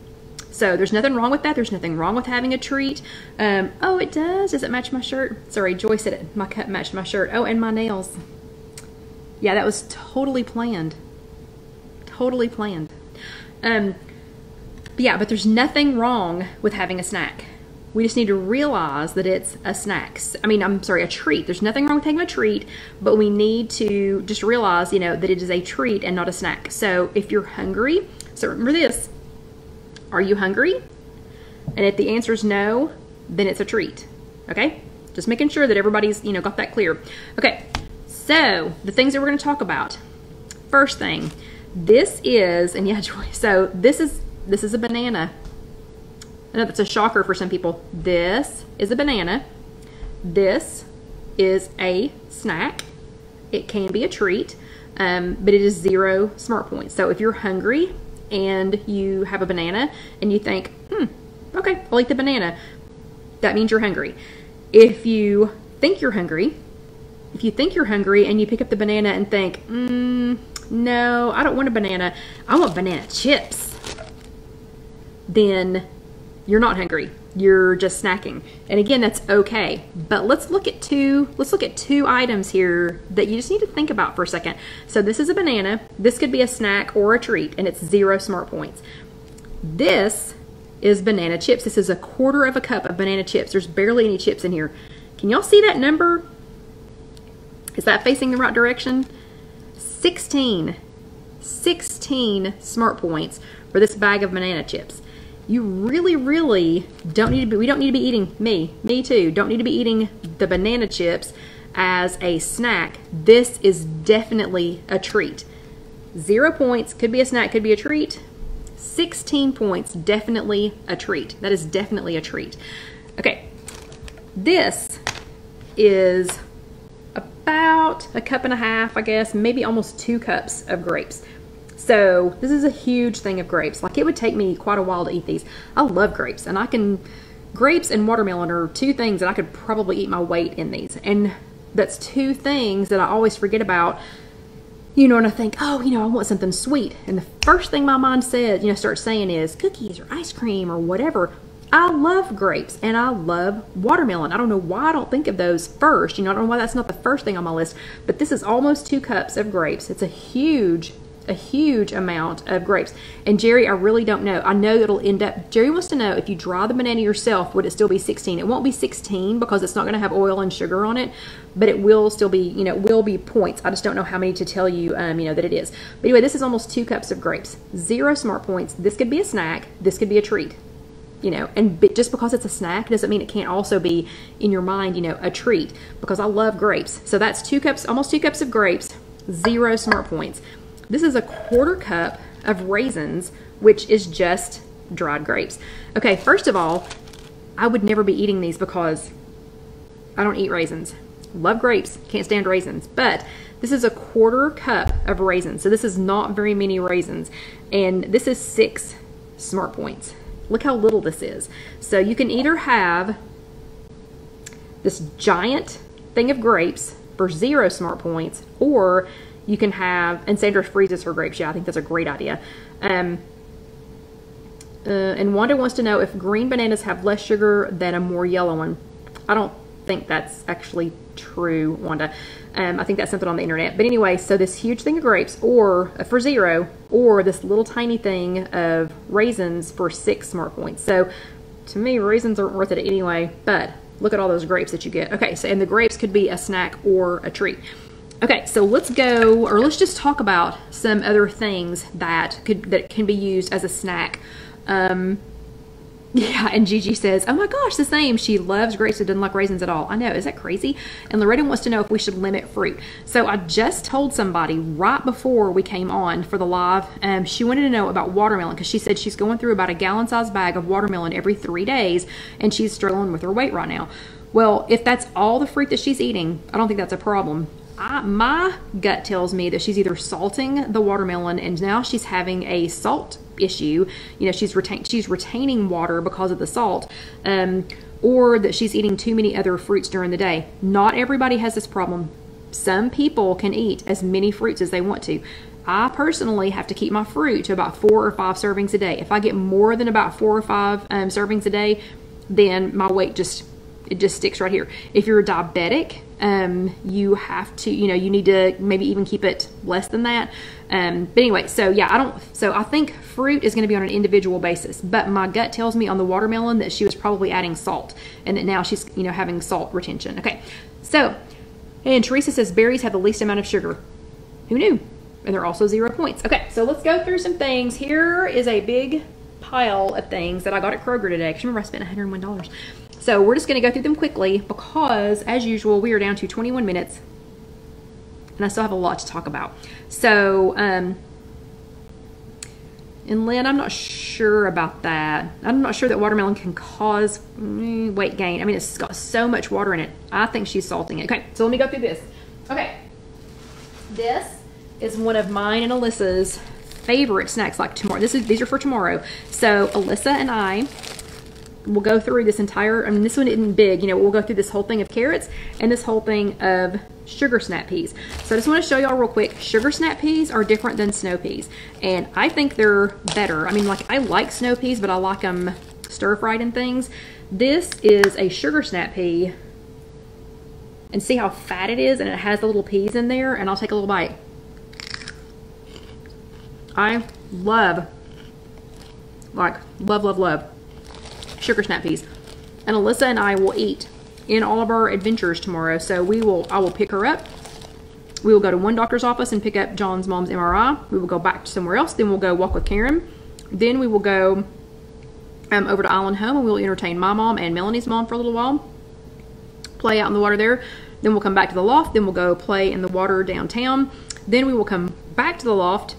So there's nothing wrong with that. There's nothing wrong with having a treat. Oh, it does. Does it match my shirt? Sorry, Joyce said it. My cup matched my shirt. Oh, and my nails. Yeah, that was totally planned. Totally planned. Yeah, but there's nothing wrong with having a snack. We just need to realize that it's a snack. A treat. There's nothing wrong with having a treat, but we need to just realize, that it is a treat and not a snack. So if you're hungry, so remember this, are you hungry? And if the answer is no, then it's a treat. Okay? Just making sure that everybody's, got that clear. Okay, so the things that we're going to talk about. First thing, this is, and yeah, so this is a banana. I know that's a shocker for some people. This is a banana. This is a snack. It can be a treat, but it is 0 smart points. So if you're hungry and you have a banana and you think, okay, I'll eat the banana. That means you're hungry. If you think you're hungry, and you pick up the banana and think, no, I don't want a banana, I want banana chips, then you're not hungry. You're just snacking. And again, that's okay. But let's look at two items here that you just need to think about for a second. So this is a banana. This could be a snack or a treat, and it's 0 smart points. This is banana chips. This is 1/4 of a cup of banana chips. There's barely any chips in here. Can y'all see that number? Is that facing the right direction? 16 smart points for this bag of banana chips. You really don't need to be, we don't need to be eating, me too, don't need to be eating the banana chips as a snack. This is definitely a treat. 0 points, could be a snack, could be a treat. 16 points, definitely a treat. That is definitely a treat. Okay, this is about 1.5 cups, I guess, maybe almost 2 cups of grapes. So this is a huge thing of grapes. Like, it would take me quite a while to eat these. I love grapes, and grapes and watermelon are 2 things that I could probably eat my weight in these. And that's 2 things that I always forget about, and I think, oh, I want something sweet. And the first thing my mind said, starts saying is cookies or ice cream or whatever. I love grapes and I love watermelon. I don't know why I don't think of those first. I don't know why that's not the first thing on my list, but this is almost 2 cups of grapes. It's a huge amount of grapes. And Jerry, I really don't know. I know it'll end up, Jerry wants to know, if you dry the banana yourself, would it still be 16? It won't be 16 because it's not going to have oil and sugar on it, but it will still be, it will be points. I just don't know how many to tell you, that it is. But anyway, this is almost 2 cups of grapes. 0 smart points. This could be a snack. This could be a treat. And just because it's a snack doesn't mean it can't also be, in your mind, a treat, because I love grapes. So that's 2 cups, almost 2 cups of grapes, 0 smart points. This is 1/4 cup of raisins, which is just dried grapes. Okay, first of all, I would never be eating these because I don't eat raisins. Love grapes, can't stand raisins, but this is 1/4 cup of raisins. So this is not very many raisins, and this is 6 smart points. Look how little this is. So you can either have this giant thing of grapes for 0 smart points, or you can have, and Sandra freezes her grapes. Yeah, I think that's a great idea. And Wanda wants to know if green bananas have less sugar than a more yellow one. I don't think that's actually true, Wanda. I think that's something on the internet. But anyway, so this huge thing of grapes, or for 0, or this little tiny thing of raisins for 6 smart points. So to me, raisins aren't worth it anyway, but look at all those grapes that you get. Okay, so, and the grapes could be a snack or a treat. Okay, so let's just talk about some other things that can be used as a snack. Yeah, and Gigi says, oh my gosh, the same. She loves grapes but doesn't like raisins at all. I know, is that crazy? And Loretta wants to know if we should limit fruit. So I just told somebody right before we came on for the live, she wanted to know about watermelon, because she said she's going through about a gallon-sized bag of watermelon every 3 days, and she's struggling with her weight right now. Well, if that's all the fruit that she's eating, I don't think that's a problem. My gut tells me that she's either salting the watermelon, and now she's having a salt issue. She's retaining water because of the salt, or that she's eating too many other fruits during the day. Not everybody has this problem. Some people can eat as many fruits as they want to. I personally have to keep my fruit to about 4 or 5 servings a day. If I get more than about 4 or 5 servings a day, then my weight just sticks right here. If you're a diabetic, you have to, you need to maybe even keep it less than that. But anyway, so yeah, I think fruit is going to be on an individual basis, but my gut tells me on the watermelon that she was probably adding salt, and that now she's, having salt retention. Okay. So, and Teresa says berries have the least amount of sugar. Who knew? And they're also 0 points. Okay. So let's go through some things. Here is a big pile of things that I got at Kroger today. Cause remember I spent $101. So we're just going to go through them quickly because, as usual, we are down to 21 minutes and I still have a lot to talk about. So, and Lynn, I'm not sure about that. I'm not sure that watermelon can cause weight gain. I mean, it's got so much water in it. I think she's salting it. Okay, so let me go through this. Okay, this is one of mine and Alyssa's favorite snacks, like tomorrow. These are for tomorrow. So Alyssa and I we'll go through this entire, I mean, this one isn't big, you know, we'll go through this whole thing of carrots and this whole thing of sugar snap peas. So I just want to show y'all real quick, sugar snap peas are different than snow peas. And I think they're better. I mean, like, I like snow peas, but I like them stir-fried and things. This is a sugar snap pea. And see how fat it is, and it has the little peas in there, and I'll take a little bite. I love, like, love sugar snap peas. And Alyssa and I will eat in all of our adventures tomorrow. So I will pick her up. We will go to one doctor's office and pick up John's mom's MRI. We will go back to somewhere else. Then we'll go walk with Karen. Then we will go over to Island Home, and we'll entertain my mom and Melanie's mom for a little while. Play out in the water there. Then we'll come back to the loft. Then we'll go play in the water downtown. Then we will come back to the loft.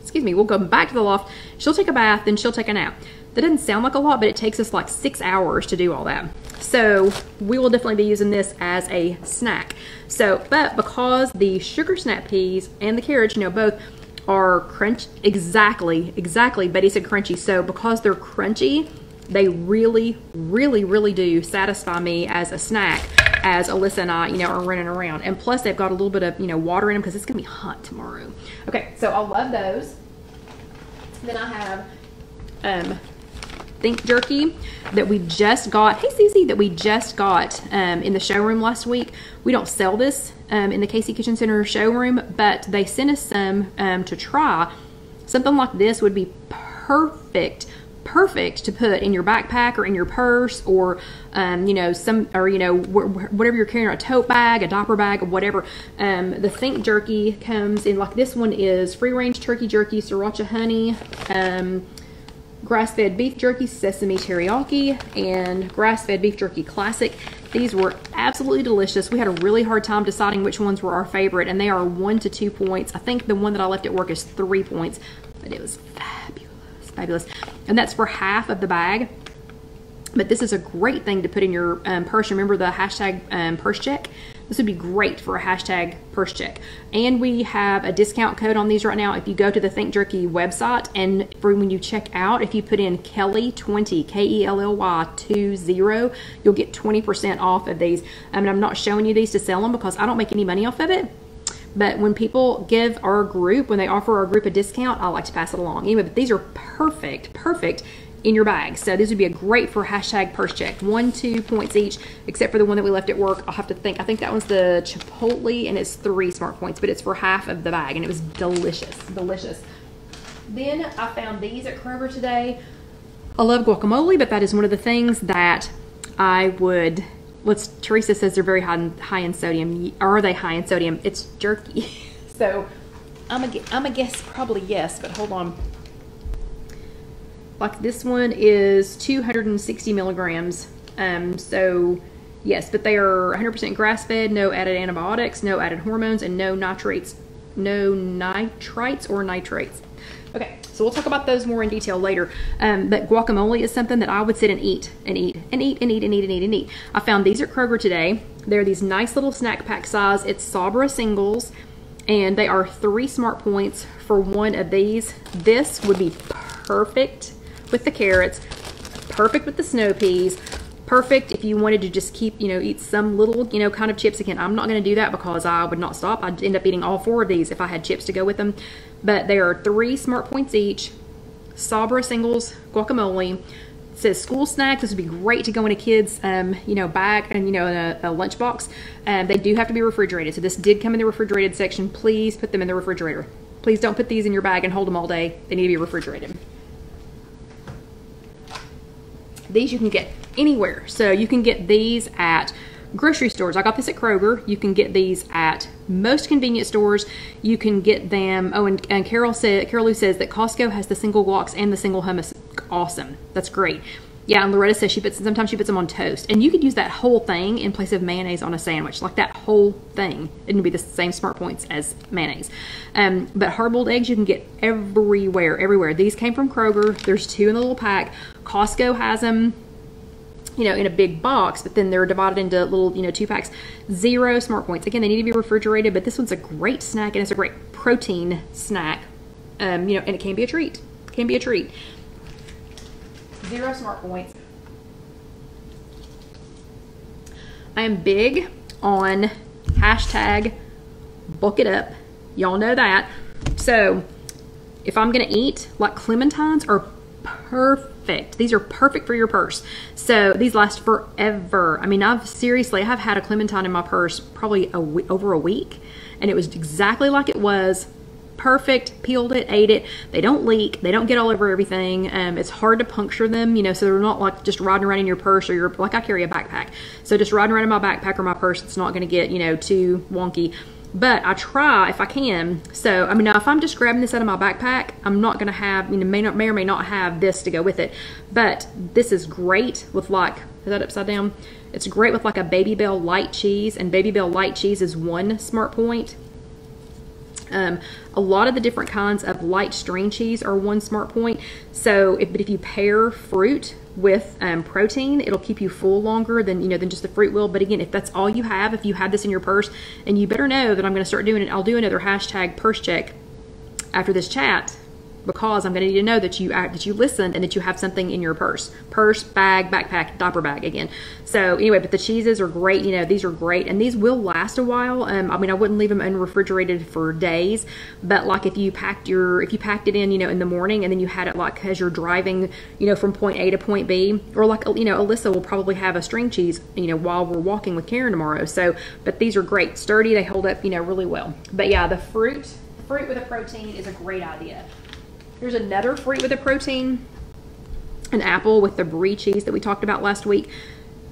Excuse me, we'll go back to the loft. She'll take a bath, then she'll take a nap. That doesn't sound like a lot, but it takes us like 6 hours to do all that. So we will definitely be using this as a snack. So, but because the sugar snap peas and the carrots, you know, both are crunch, exactly, Betty said crunchy. So because they're crunchy, they really do satisfy me as a snack, as Alyssa and I, you know, are running around. And plus they've got a little bit of, you know, water in them because it's gonna be hot tomorrow. Okay, so I love those. Then I have Think Jerky that we just got. Hey Susie, that we just got in the showroom last week. We don't sell this in the Casey Kitchen Center showroom, but they sent us some to try. Something like this would be perfect to put in your backpack or in your purse, or you know, whatever you're carrying, a tote bag, a diaper bag, or whatever. The Think Jerky comes in, like, this one is free range turkey jerky, sriracha honey, grass-fed beef jerky, sesame teriyaki, and grass-fed beef jerky classic. These were absolutely delicious. We had a really hard time deciding which ones were our favorite, and they are 1 to 2 points. I think the one that I left at work is 3 points, but it was fabulous. And that's for half of the bag. But this is a great thing to put in your purse. Remember the hashtag purse check? This would be great for a hashtag purse check. And we have a discount code on these right now. If you go to the Think Jerky website, and for when you check out, if you put in Kelly20, Kelly20, you'll get 20% off of these. And I'm not showing you these to sell them because I don't make any money off of it. But when people give our group, when they offer our group a discount, I like to pass it along. Anyway, but these are perfect in your bag. So these would be a great for hashtag purse check. 1, 2 points each, except for the one that we left at work. I'll have to think. I think that one's the Chipotle, and it's 3 smart points, but it's for half of the bag, and it was delicious. Then I found these at Kroger today. I love guacamole, but that is one of the things that I would... Teresa says they're very high in sodium. Are they high in sodium? It's jerky. So I'm a guess probably yes, but hold on. Like this one is 260 milligrams. So yes, but they are 100% grass-fed, no added antibiotics, no added hormones, and no nitrites or nitrates. Okay, so we'll talk about those more in detail later. But guacamole is something that I would sit and eat. I found these at Kroger today. They're these nice little snack pack size. It's Savory singles, and they are 3 smart points for one of these. This would be perfect with the carrots, perfect with the snow peas, perfect if you wanted to just keep, you know, eat some little, you know, kind of chips. Again, I'm not going to do that because I would not stop. I'd end up eating all 4 of these if I had chips to go with them. But they are 3 smart points each. Savory singles guacamole. It says school snack. This would be great to go in a kid's, you know, bag and, you know, in a lunchbox. They do have to be refrigerated. So this did come in the refrigerated section. Please put them in the refrigerator. Please don't put these in your bag and hold them all day. They need to be refrigerated. These you can get anywhere. So you can get these at grocery stores. I got this at Kroger. You can get these at most convenience stores. You can get them. Oh, and Carol Lou says that Costco has the single guacs and the single hummus. Awesome. That's great. Yeah, and Loretta says sometimes she puts them on toast. And you could use that whole thing in place of mayonnaise on a sandwich. Like that whole thing. It would be the same smart points as mayonnaise. But hard-boiled eggs you can get everywhere. These came from Kroger. There's 2 in the little pack. Costco has them, you know, in a big box, but then they're divided into little, you know, 2 packs. 0 smart points. Again, they need to be refrigerated, but this one's a great snack, and it's a great protein snack. You know, and it can be a treat. 0 smart points. I am big on hashtag bulk it up. Y'all know that. So if I'm gonna eat, like clementines are perfect. These are perfect for your purse. So these last forever. I mean, I've had a clementine in my purse probably over a week, and it was exactly like it was. Perfect. Peeled it, ate it. They don't leak. They don't get all over everything. It's hard to puncture them, you know, so they're not like just riding around in your purse, or you're like, I carry a backpack. So just riding around in my backpack or my purse, it's not going to get, you know, too wonky. But I try if I can. So, I mean, now if I'm just grabbing this out of my backpack, I'm not going to have, you know, may or may not have this to go with it. But this is great with like, is that upside down? It's great with like a Baby Bell light cheese, and Baby Bell light cheese is 1 smart point. A lot of the different kinds of light string cheese are 1 smart point. So, if you pair fruit with protein, it'll keep you full longer than, you know, than just the fruit will. But again, if that's all you have, if you have this in your purse, and you better know that I'm going to start doing it, I'll do another hashtag purse check after this chat, because I'm going to need to know that you listened and that you have something in your purse, bag, backpack, diaper bag again. So anyway, but the cheeses are great. You know, these are great, and these will last a while. I mean, I wouldn't leave them unrefrigerated for days, but like if you packed it in, you know, in the morning, and then you had it like as you're driving, you know, from point A to point B, or like, you know, Alyssa will probably have a string cheese, you know, while we're walking with Karen tomorrow. So, but these are great, sturdy. They hold up, you know, really well. But yeah, the fruit with a protein is a great idea. Here's another fruit with a protein, an apple with the brie cheese that we talked about last week.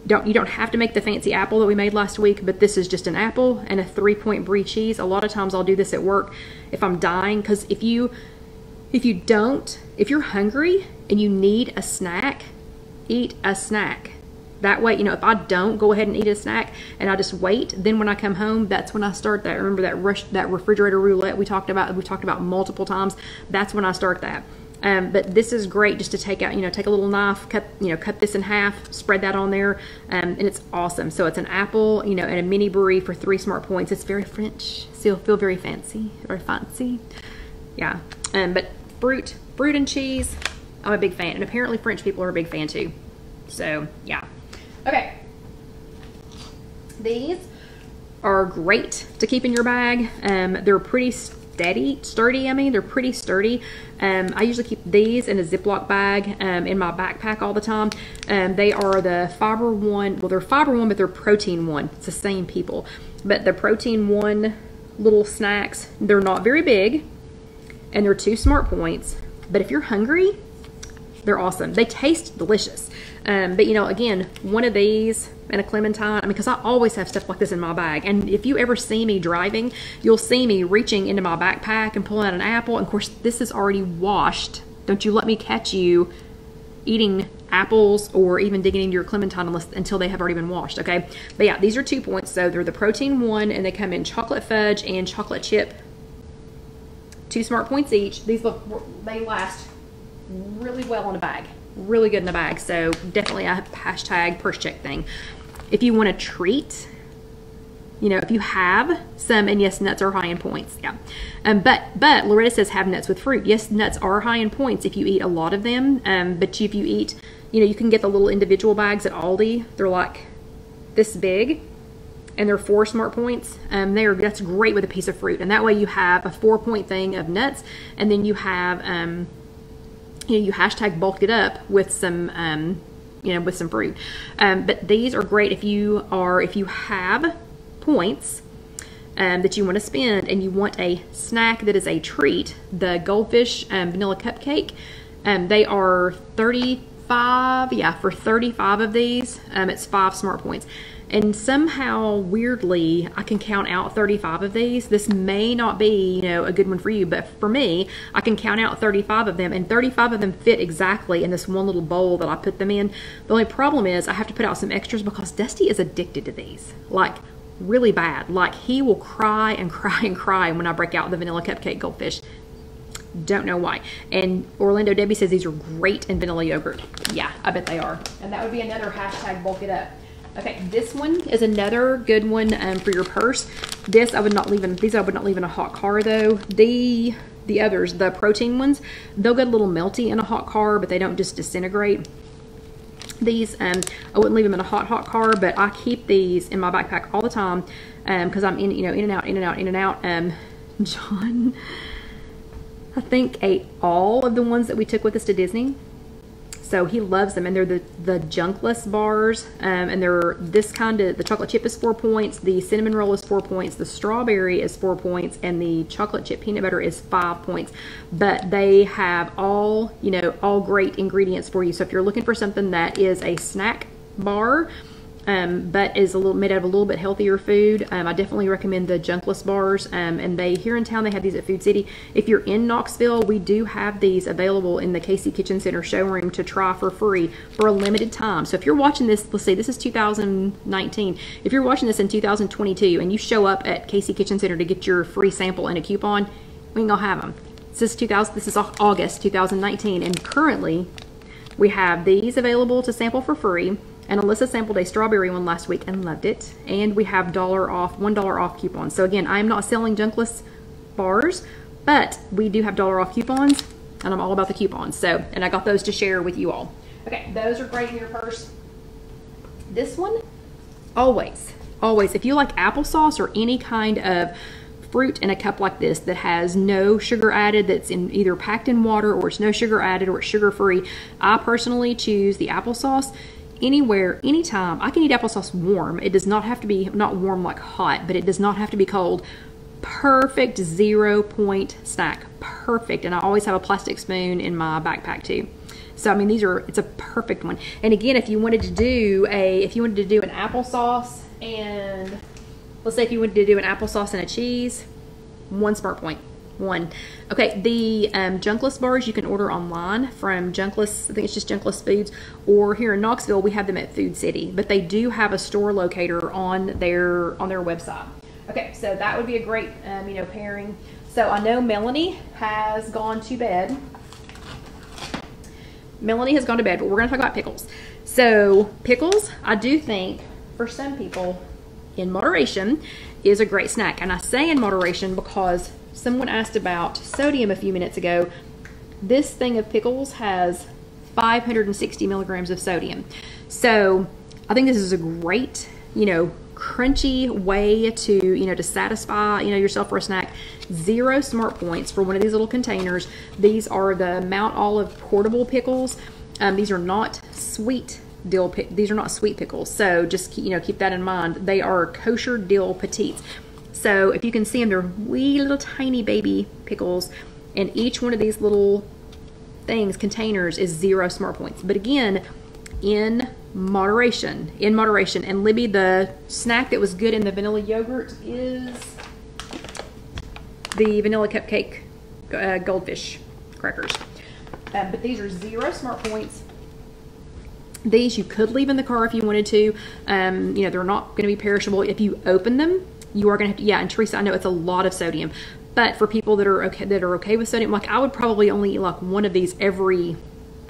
You don't have to make the fancy apple that we made last week, but this is just an apple and a 3-point brie cheese. A lot of times I'll do this at work if I'm dying, because if you're hungry and you need a snack, eat a snack. That way, you know, if I don't go ahead and eat a snack and I just wait, then when I come home, that's when I start that. Remember that refrigerator roulette we talked about multiple times? That's when I start that. But this is great just to take out, you know, take a little knife, cut this in half, spread that on there, and it's awesome. So it's an apple, you know, and a mini brie for 3 smart points. It's very French, so you'll feel very fancy, yeah. But fruit and cheese, I'm a big fan, and apparently French people are a big fan too. So yeah. Okay, these are great to keep in your bag. They're pretty sturdy. I mean, they're pretty sturdy. I usually keep these in a Ziploc bag in my backpack all the time. They are the Fiber One. Well, they're Fiber One, but they're Protein One. It's the same people. But the Protein One little snacks, they're not very big, and they're 2 smart points. But if you're hungry, they're awesome. They taste delicious. But you know, again, one of these and a clementine, I mean, because I always have stuff like this in my bag. And if you ever see me driving, you'll see me reaching into my backpack and pulling out an apple. And of course, this is already washed. Don't you let me catch you eating apples or even digging into your clementine until they have already been washed, okay? But yeah, these are 2 points. So they're the Protein One, and they come in chocolate fudge and chocolate chip. 2 smart points each. They last really well in a bag. Really good in a bag. So definitely a hashtag purse check thing. If you want a treat, you know, if you have some, and yes, nuts are high in points, yeah. But Loretta says have nuts with fruit. Yes, nuts are high in points if you eat a lot of them. But if you eat, you know, you can get the little individual bags at Aldi. They're like this big, and they're 4 smart points. That's great with a piece of fruit, and that way you have a 4-point thing of nuts, and then you have you know, you hashtag bulk it up with some you know, with some fruit. But these are great if you have points that you want to spend and you want a snack that is a treat. The Goldfish vanilla cupcake, they are 35, yeah, for 35 of these, it's 5 smart points. And somehow, weirdly, I can count out 35 of these. This may not be, you know, a good one for you, but for me, I can count out 35 of them, and 35 of them fit exactly in this one little bowl that I put them in. The only problem is I have to put out some extras because Dusty is addicted to these, like really bad. Like, he will cry and cry and cry when I break out the vanilla cupcake Goldfish. Don't know why. And Orlando Debbie says these are great in vanilla yogurt. Yeah, I bet they are. And that would be another hashtag bulk it up. Okay, this one is another good one for your purse. These I would not leave in a hot car though. The others, the protein ones, they'll get a little melty in a hot car, but they don't just disintegrate. These, I wouldn't leave them in a hot car, but I keep these in my backpack all the time because I'm in and out. John, I think, ate all of the ones that we took with us to Disney. So he loves them, and they're the junkless bars, and they're this kind of, the chocolate chip is 4 points, the cinnamon roll is 4 points, the strawberry is 4 points, and the chocolate chip peanut butter is 5 points. But they have all, all great ingredients for you. So if you're looking for something that is a snack bar, but is made out of a little bit healthier food, I definitely recommend the junkless bars. And here in town, they have these at Food City. If you're in Knoxville, we do have these available in the Casey Kitchen Center showroom to try for free for a limited time. So if you're watching this, let's say this is 2019. If you're watching this in 2022 and you show up at Casey Kitchen Center to get your free sample and a coupon, we ain't gonna have them. This is August 2019, and currently we have these available to sample for free. And Alyssa sampled a strawberry one last week and loved it. And we have $1 off coupons. So again, I am not selling junkless bars, but we do have $1 off coupons, and I'm all about the coupons. So, and I got those to share with you all. Okay, those are great in your purse. This one, always, if you like applesauce or any kind of fruit in a cup like this that has no sugar added, that's either packed in water, or it's no sugar added, or it's sugar-free, I personally choose the applesauce. Anywhere, anytime. I can eat applesauce warm. It does not have to be, not warm like hot, but it does not have to be cold. Perfect 0-point snack. Perfect. And I always have a plastic spoon in my backpack too. So I mean, it's a perfect one. And again, if you wanted to do an applesauce, and let's say if you wanted to do an applesauce and a cheese, 1 smart point. 1. Okay, the junkless bars you can order online from Junkless, I think it's just Junkless Foods, or here in Knoxville we have them at Food City, but they do have a store locator on their website. Okay, so that would be a great pairing. So I know Melanie has gone to bed. Melanie has gone to bed, but we're going to talk about pickles. So pickles, I do think for some people, in moderation, is a great snack. And I say in moderation because someone asked about sodium a few minutes ago. This thing of pickles has 560 milligrams of sodium. So I think this is a great, crunchy way to, to satisfy, yourself for a snack. 0 smart points for one of these little containers. These are the Mount Olive portable pickles. These are not sweet these are not sweet pickles. So just, keep that in mind. They are kosher dill petites. So if you can see them, they're wee little tiny baby pickles, and each one of these little containers is 0 smart points. But again, in moderation. And Libby, the snack that was good in the vanilla yogurt is the vanilla cupcake Goldfish crackers. But these are 0 smart points. These you could leave in the car if you wanted to. They're not going to be perishable. If you open them, you are going to have to, and Teresa, I know it's a lot of sodium, but for people that are okay with sodium, like I would probably only eat like one of these every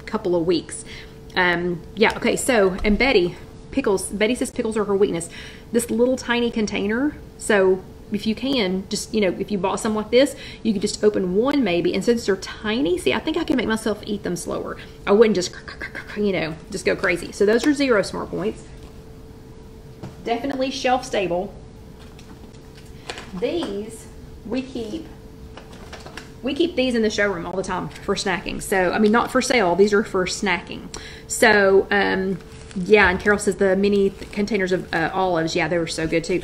couple of weeks. Okay, so, and Betty says pickles are her weakness. This little tiny container, so if you can, just, if you bought some like this, you could just open one maybe, and since they're tiny, see, I think I can make myself eat them slower. I wouldn't just, just go crazy. So those are 0 smart points. Definitely shelf stable. These, we keep these in the showroom all the time for snacking. So, I mean, not for sale, these are for snacking. So, yeah, and Carol says the mini containers of olives, yeah, they were so good too.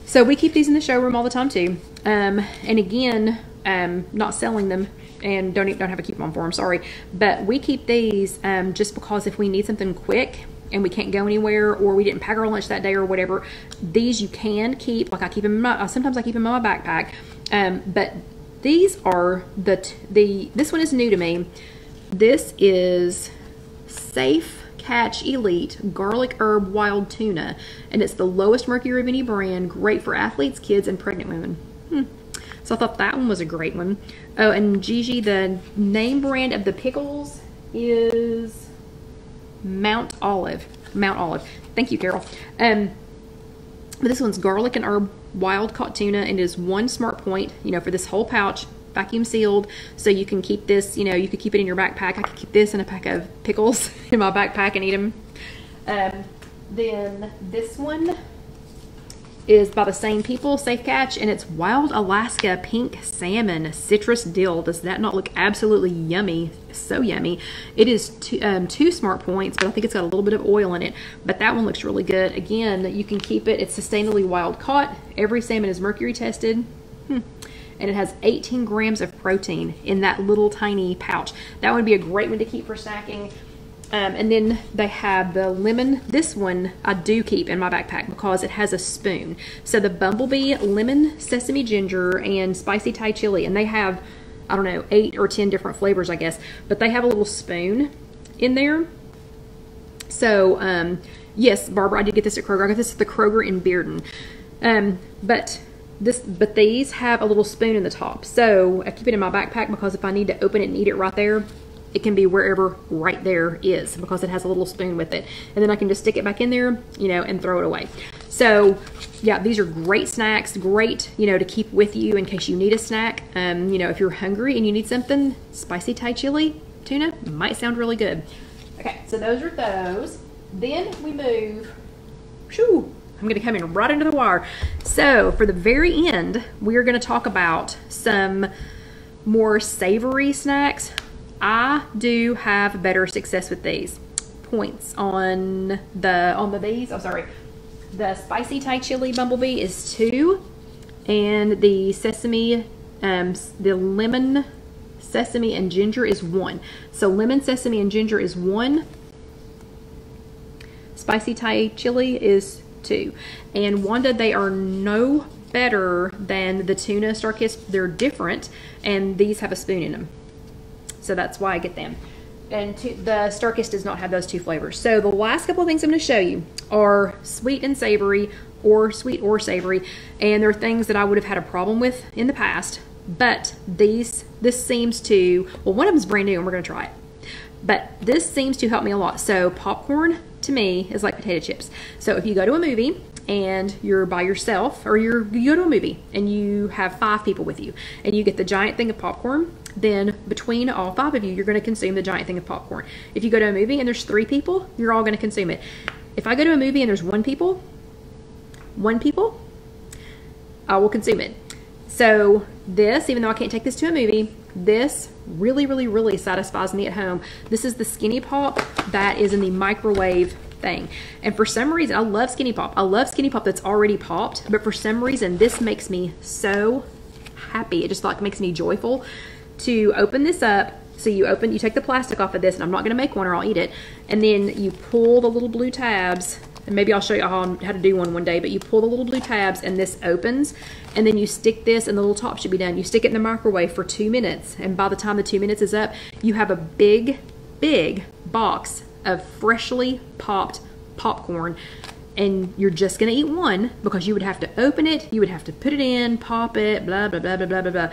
So we keep these in the showroom all the time too. And again, not selling them, and don't have a coupon for them, sorry. But we keep these just because if we need something quick and we can't go anywhere, or we didn't pack our lunch that day or whatever, these you can keep. Like I keep them in my, sometimes I keep them in my backpack. But these are this one is new to me. This is Safe Catch Elite Garlic Herb Wild Tuna, and it's the lowest mercury of any brand, great for athletes, kids, and pregnant women. So I thought that one was a great one. Oh, and Gigi, the name brand of the pickles is Mount Olive. Thank you, Carol. But this one's garlic and herb wild caught tuna, and it is 1 smart point, for this whole pouch, vacuum sealed, so you can keep this, you know, you could keep it in your backpack. I could keep this and a pack of pickles in my backpack and eat them. Then this one is by the same people, Safe Catch, and it's Wild Alaska Pink Salmon Citrus Dill. Does that not look absolutely yummy? So yummy. It is two smart points, but I think it's got a little bit of oil in it. But that one looks really good. Again, you can keep it. It's sustainably wild caught. Every salmon is mercury tested. And it has 18 grams of protein in that little tiny pouch. That would be a great one to keep for snacking. And then they have the lemon. This one I do keep in my backpack because it has a spoon. So the Bumblebee lemon, sesame ginger, and spicy Thai chili. And they have, I don't know, 8 or 10 different flavors, I guess. But they have a little spoon in there. So, yes, Barbara, I did get this at Kroger. I got this at the Kroger in Bearden. But these have a little spoon in the top. So I keep it in my backpack because if I need to open it and eat it right there, it can be wherever right there is because it has a little spoon with it. And then I can just stick it back in there, you know, and throw it away. So yeah, these are great snacks, great, you know, to keep with you in case you need a snack. You know, if you're hungry and you need something, spicy Thai chili tuna might sound really good. Okay, so those are those. Then we move, shoo, I'm gonna come in right into the wire. So for the very end, we are gonna talk about some more savory snacks. I do have better success with these. Points on these. Oh, sorry. The spicy Thai chili Bumblebee is 2, and the sesame, the lemon, sesame, and ginger is 1. So lemon, sesame, and ginger is 1. Spicy Thai chili is 2. And Wanda, they are no better than the tuna Starkist. They're different, and these have a spoon in them. So that's why I get them. And the Starkist does not have those 2 flavors. So the last couple of things I'm going to show you are sweet and savory, or sweet or savory. And they're things that I would have had a problem with in the past. But this seems to, well, one of them is brand new and we're going to try it. But this seems to help me a lot. So popcorn to me is like potato chips. So if you go to a movie and you're by yourself, or you go to a movie and you have 5 people with you and you get the giant thing of popcorn, then between all 5 of you, you're going to consume the giant thing of popcorn. If you go to a movie and there's 3 people, you're all going to consume it. If I go to a movie and there's one people, I will consume it. So this, even though I can't take this to a movie, this really, really, really satisfies me at home. This is the Skinny Pop that is in the microwave thing. And for some reason, I love Skinny Pop. I love Skinny Pop that's already popped, but for some reason, this makes me so happy. It just like makes me joyful to open this up. So you take the plastic off of this, and I'm not going to make one or I'll eat it. And then you pull the little blue tabs, and maybe I'll show you how to do one day, but you pull the little blue tabs and this opens, and then you stick this, and the little top should be done. You stick it in the microwave for 2 minutes, and by the time the 2 minutes is up, you have a big, big box of freshly popped popcorn. And you're just going to eat one because you would have to open it, you would have to put it in, pop it, blah, blah, blah, blah, blah, blah, blah.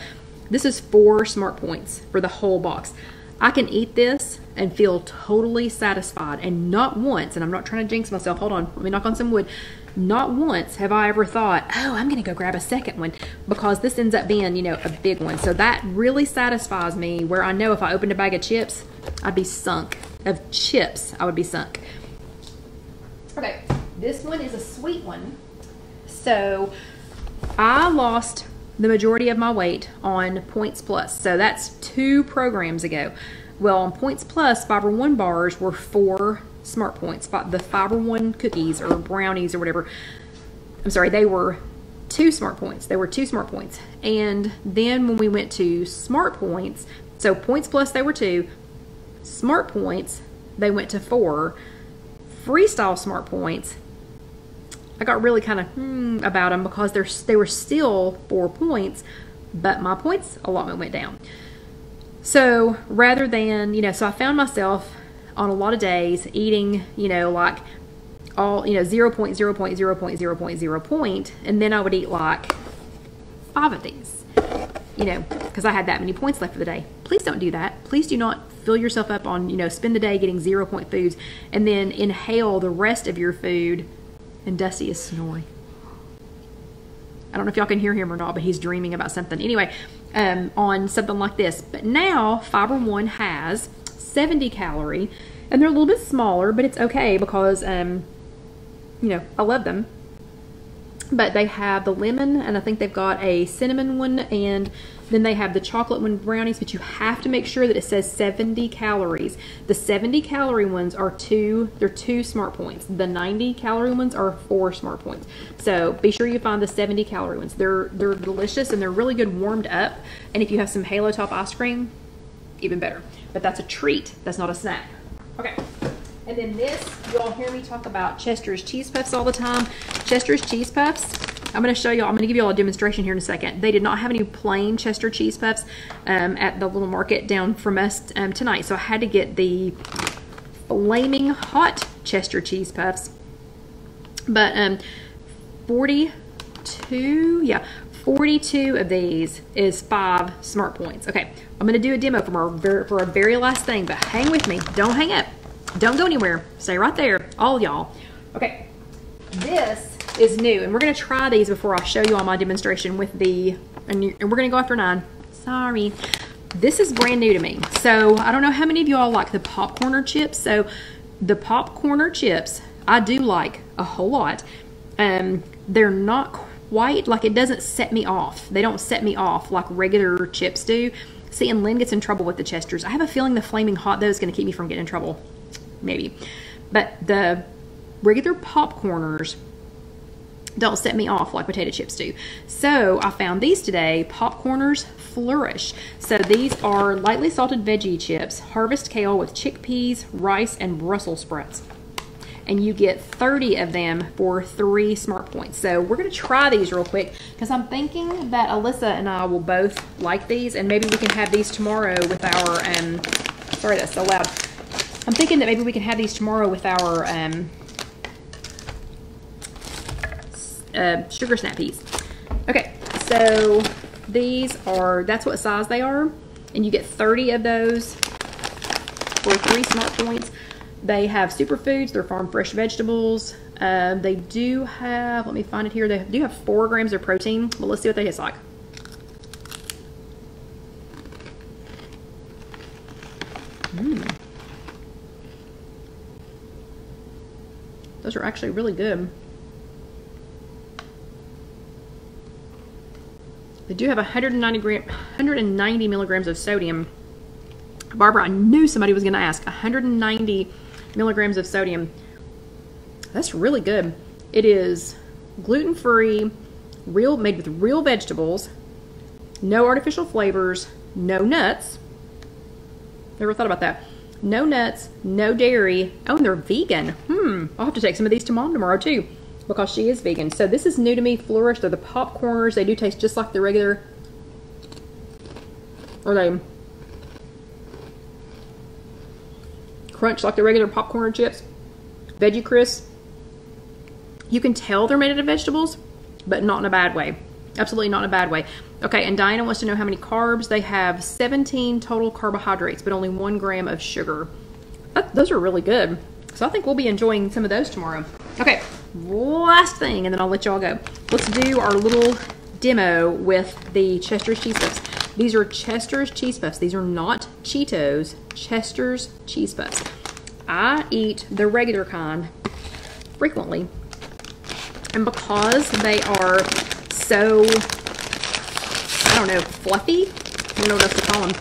This is 4 smart points for the whole box. I can eat this and feel totally satisfied, and not once, and I'm not trying to jinx myself, hold on, let me knock on some wood, not once have I ever thought, oh, I'm gonna go grab a second one, because this ends up being, you know, a big one. So that really satisfies me, where I know if I opened a bag of chips, I'd be sunk. Of chips, I would be sunk. Okay, this one is a sweet one. So I lost the majority of my weight on Points Plus. So that's 2 programs ago. Well, on Points Plus, Fiber One bars were 4 smart points. The Fiber One cookies or brownies or whatever, I'm sorry, they were 2 smart points. They were 2 smart points. And then when we went to smart points, so Points Plus, they were 2. Smart points, they went to 4. Freestyle smart points, I got really kind of about them because they were still 4 points, but my points allotment went down. So rather than, you know, so I found myself on a lot of days eating, you know, like all, you know, 0.0.0.0.0 point, and then I would eat like 5 of these, you know, because I had that many points left for the day. Please don't do that. Please do not fill yourself up on, you know, spend the day getting 0 point foods and then inhale the rest of your food. And Dusty is snoring. I don't know if y'all can hear him or not, but he's dreaming about something. Anyway, on something like this. But now Fiber One has 70 calorie, and they're a little bit smaller, but it's okay because, you know, I love them. But they have the lemon, and I think they've got a cinnamon one, and then they have the chocolate one brownies, but you have to make sure that it says 70 calories. The 70 calorie ones are they're 2 smart points. The 90 calorie ones are 4 smart points. So be sure you find the 70 calorie ones. They're delicious, and they're really good warmed up. And if you have some Halo Top ice cream, even better. But that's a treat. That's not a snack. Okay. And then this, you all hear me talk about Chester's Cheese Puffs all the time. Chester's Cheese Puffs, I'm going to show y'all, I'm going to give you all a demonstration here in a second. They did not have any plain Chester Cheese Puffs at the little market down from us tonight. So I had to get the flaming hot Chester Cheese Puffs. But 42 of these is 5 smart points. Okay, I'm going to do a demo for our very last thing, but hang with me. Don't hang up. Don't go anywhere. Stay right there, all y'all. Okay, this is new, and we're going to try these before I show you all my demonstration with and we're going to go after 9. Sorry. This is brand new to me. So I don't know how many of y'all like the popcorner chips. So the popcorner chips, I do like a whole lot. They're not quite, like, it doesn't set me off. They don't set me off like regular chips do. See, and Lynn gets in trouble with the Chesters. I have a feeling the Flaming Hot, though, is going to keep me from getting in trouble. Maybe. But the regular popcorners don't set me off like potato chips do. So I found these today, Popcorners Flourish. So these are lightly salted veggie chips, harvest kale with chickpeas, rice, and Brussels sprouts. And you get 30 of them for 3 smart points. So we're going to try these real quick because I'm thinking that Alyssa and I will both like these, and maybe we can have these tomorrow with our, sorry that's so loud. I'm thinking that maybe we can have these tomorrow with our sugar snap peas. Okay, so these are, that's what size they are, and you get 30 of those for 3 smart points. They have superfoods, they're farm fresh vegetables. They do have, let me find it here, they do have 4 grams of protein, but let's see what they taste like. Those are actually really good. They do have 190 milligrams of sodium. Barbara, I knew somebody was going to ask. 190 milligrams of sodium. That's really good. It is gluten-free, made with real vegetables, no artificial flavors, no nuts. Never thought about that. No nuts, no dairy. Oh, and they're vegan. I'll have to take some of these to Mom tomorrow too, because she is vegan. So this is new to me, Flourish. They're the popcorners. They do taste just like the regular, or they crunch like the regular popcorn chips. Veggie crisp. You can tell they're made out of vegetables, but not in a bad way. Absolutely not in a bad way. Okay, and Diana wants to know how many carbs. They have 17 total carbohydrates, but only 1 gram of sugar. Those are really good. So I think we'll be enjoying some of those tomorrow. Okay, last thing, and then I'll let y'all go. Let's do our little demo with the Chester's Cheese Puffs. These are Chester's Cheese Puffs. These are not Cheetos. Chester's Cheese Puffs. I eat the regular kind frequently. And because they are so, I don't know, fluffy? I don't know what else to call them.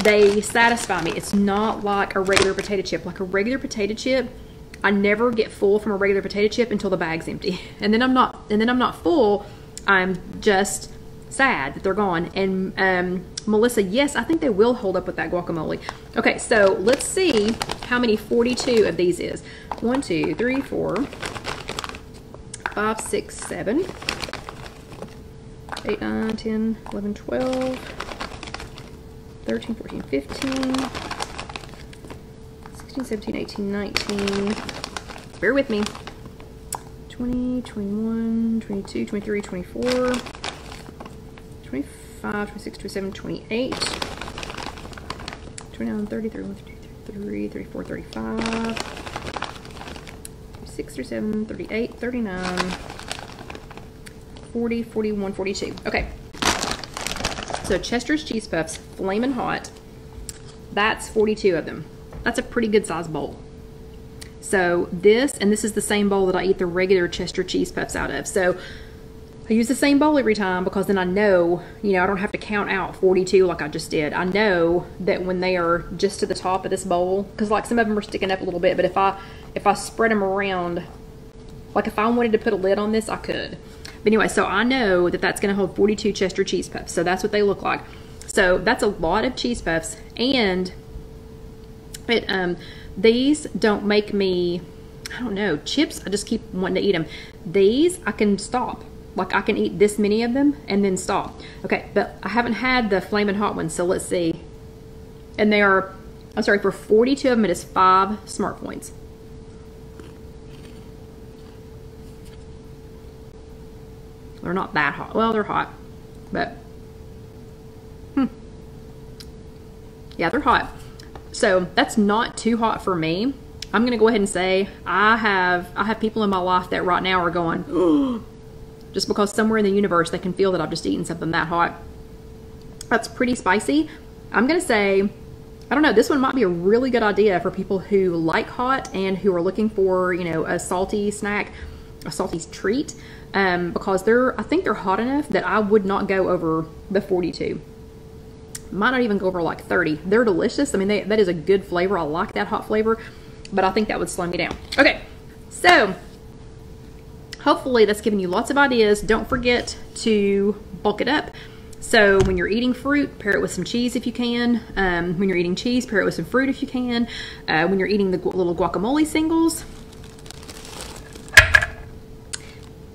They satisfy me. It's not like a regular potato chip. Like a regular potato chip, I never get full from a regular potato chip until the bag's empty. And then I'm not full. I'm just sad that they're gone. And Melissa, yes, I think they will hold up with that guacamole. Okay, so let's see how many 42 of these is. 1, 2, 3, 4, 5, 6, 7, 8, 9, 10, 11, 12, 13, 14, 15, 16, 17, 18, 19. Bear with me. 20, 21, 22, 23, 24, 25, 26, 27, 28, 29, 30, 31, 32, 34, 35, 36, 37, 38, 39, 40, 41, 42. Okay. So Chester's Cheese Puffs, Flamin' Hot. That's 42 of them. That's a pretty good size bowl. So this, and this is the same bowl that I eat the regular Chester Cheese Puffs out of. So I use the same bowl every time because then I know, you know, I don't have to count out 42 like I just did. I know that when they are just to the top of this bowl, because like some of them are sticking up a little bit, but if I spread them around, like if I wanted to put a lid on this, I could. But anyway, so I know that that's going to hold 42 Chester Cheese Puffs. So that's what they look like. So that's a lot of cheese puffs, and these don't make me, I don't know, chips. I just keep wanting to eat them. These I can stop. Like I can eat this many of them and then stop. Okay, but I haven't had the Flamin' Hot ones, so let's see. And they are, I'm sorry, for 42 of them, it is 5 smart points. They're not that hot. Well, they're hot, but yeah, they're hot. So that's not too hot for me. I'm gonna go ahead and say I have people in my life that right now are going, just because somewhere in the universe they can feel that I've just eaten something that hot. That's pretty spicy. I'm gonna say, I don't know, this one might be a really good idea for people who like hot and who are looking for, you know, a salty snack, a salty treat, because I think they're hot enough that I would not go over the 42. Might not even go over like 30. They're delicious. I mean, that is a good flavor. I like that hot flavor, but I think that would slow me down. Okay, so hopefully that's given you lots of ideas. Don't forget to bulk it up. So when you're eating fruit, pair it with some cheese if you can. When you're eating cheese, pair it with some fruit if you can. When you're eating the little guacamole singles,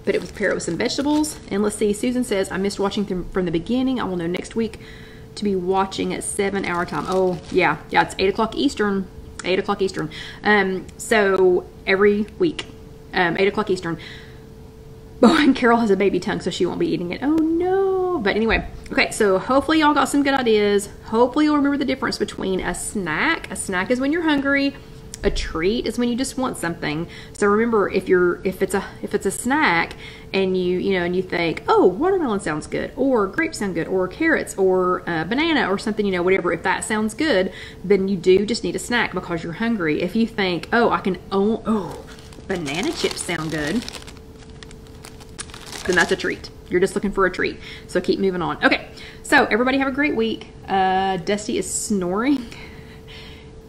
pair it with some vegetables. And let's see, Susan says, I missed watching from the beginning. I will know next week to be watching at 7 hour time. Oh yeah, it's 8 o'clock Eastern. 8 o'clock Eastern. So every week, 8 o'clock Eastern. Oh, and Carol has a baby tongue, so she won't be eating it. Oh no. But anyway, okay, so hopefully y'all got some good ideas. Hopefully you'll remember the difference between a snack. A snack is when you're hungry. A treat is when you just want something. So remember, if it's a snack and you think, oh, watermelon sounds good, or grapes sound good, or carrots, or banana, or something, you know, whatever. If that sounds good, then you do just need a snack because you're hungry. If you think, oh, banana chips sound good, then that's a treat. You're just looking for a treat. So keep moving on. Okay, so everybody have a great week. Dusty is snoring.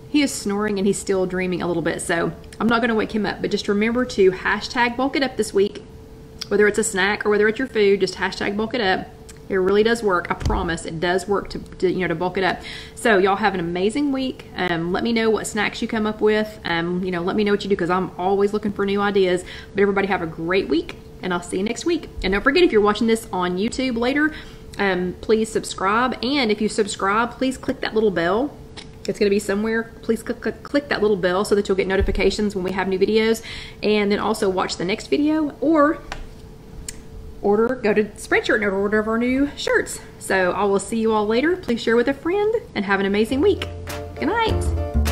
He is snoring and he's still dreaming a little bit, so I'm not going to wake him up. But just remember to hashtag bulk it up this week. Whether it's a snack or whether it's your food, just hashtag bulk it up. It really does work. I promise it does work to bulk it up. So y'all have an amazing week. Let me know what snacks you come up with. Let me know what you do because I'm always looking for new ideas. But everybody have a great week, and I'll see you next week. And don't forget, if you're watching this on YouTube later, please subscribe. And if you subscribe, please click that little bell. It's going to be somewhere. Please click that little bell so that you'll get notifications when we have new videos. And then also watch the next video, or go to Spreadshirt and order of our new shirts. So I will see you all later. Please share with a friend and have an amazing week. Good night.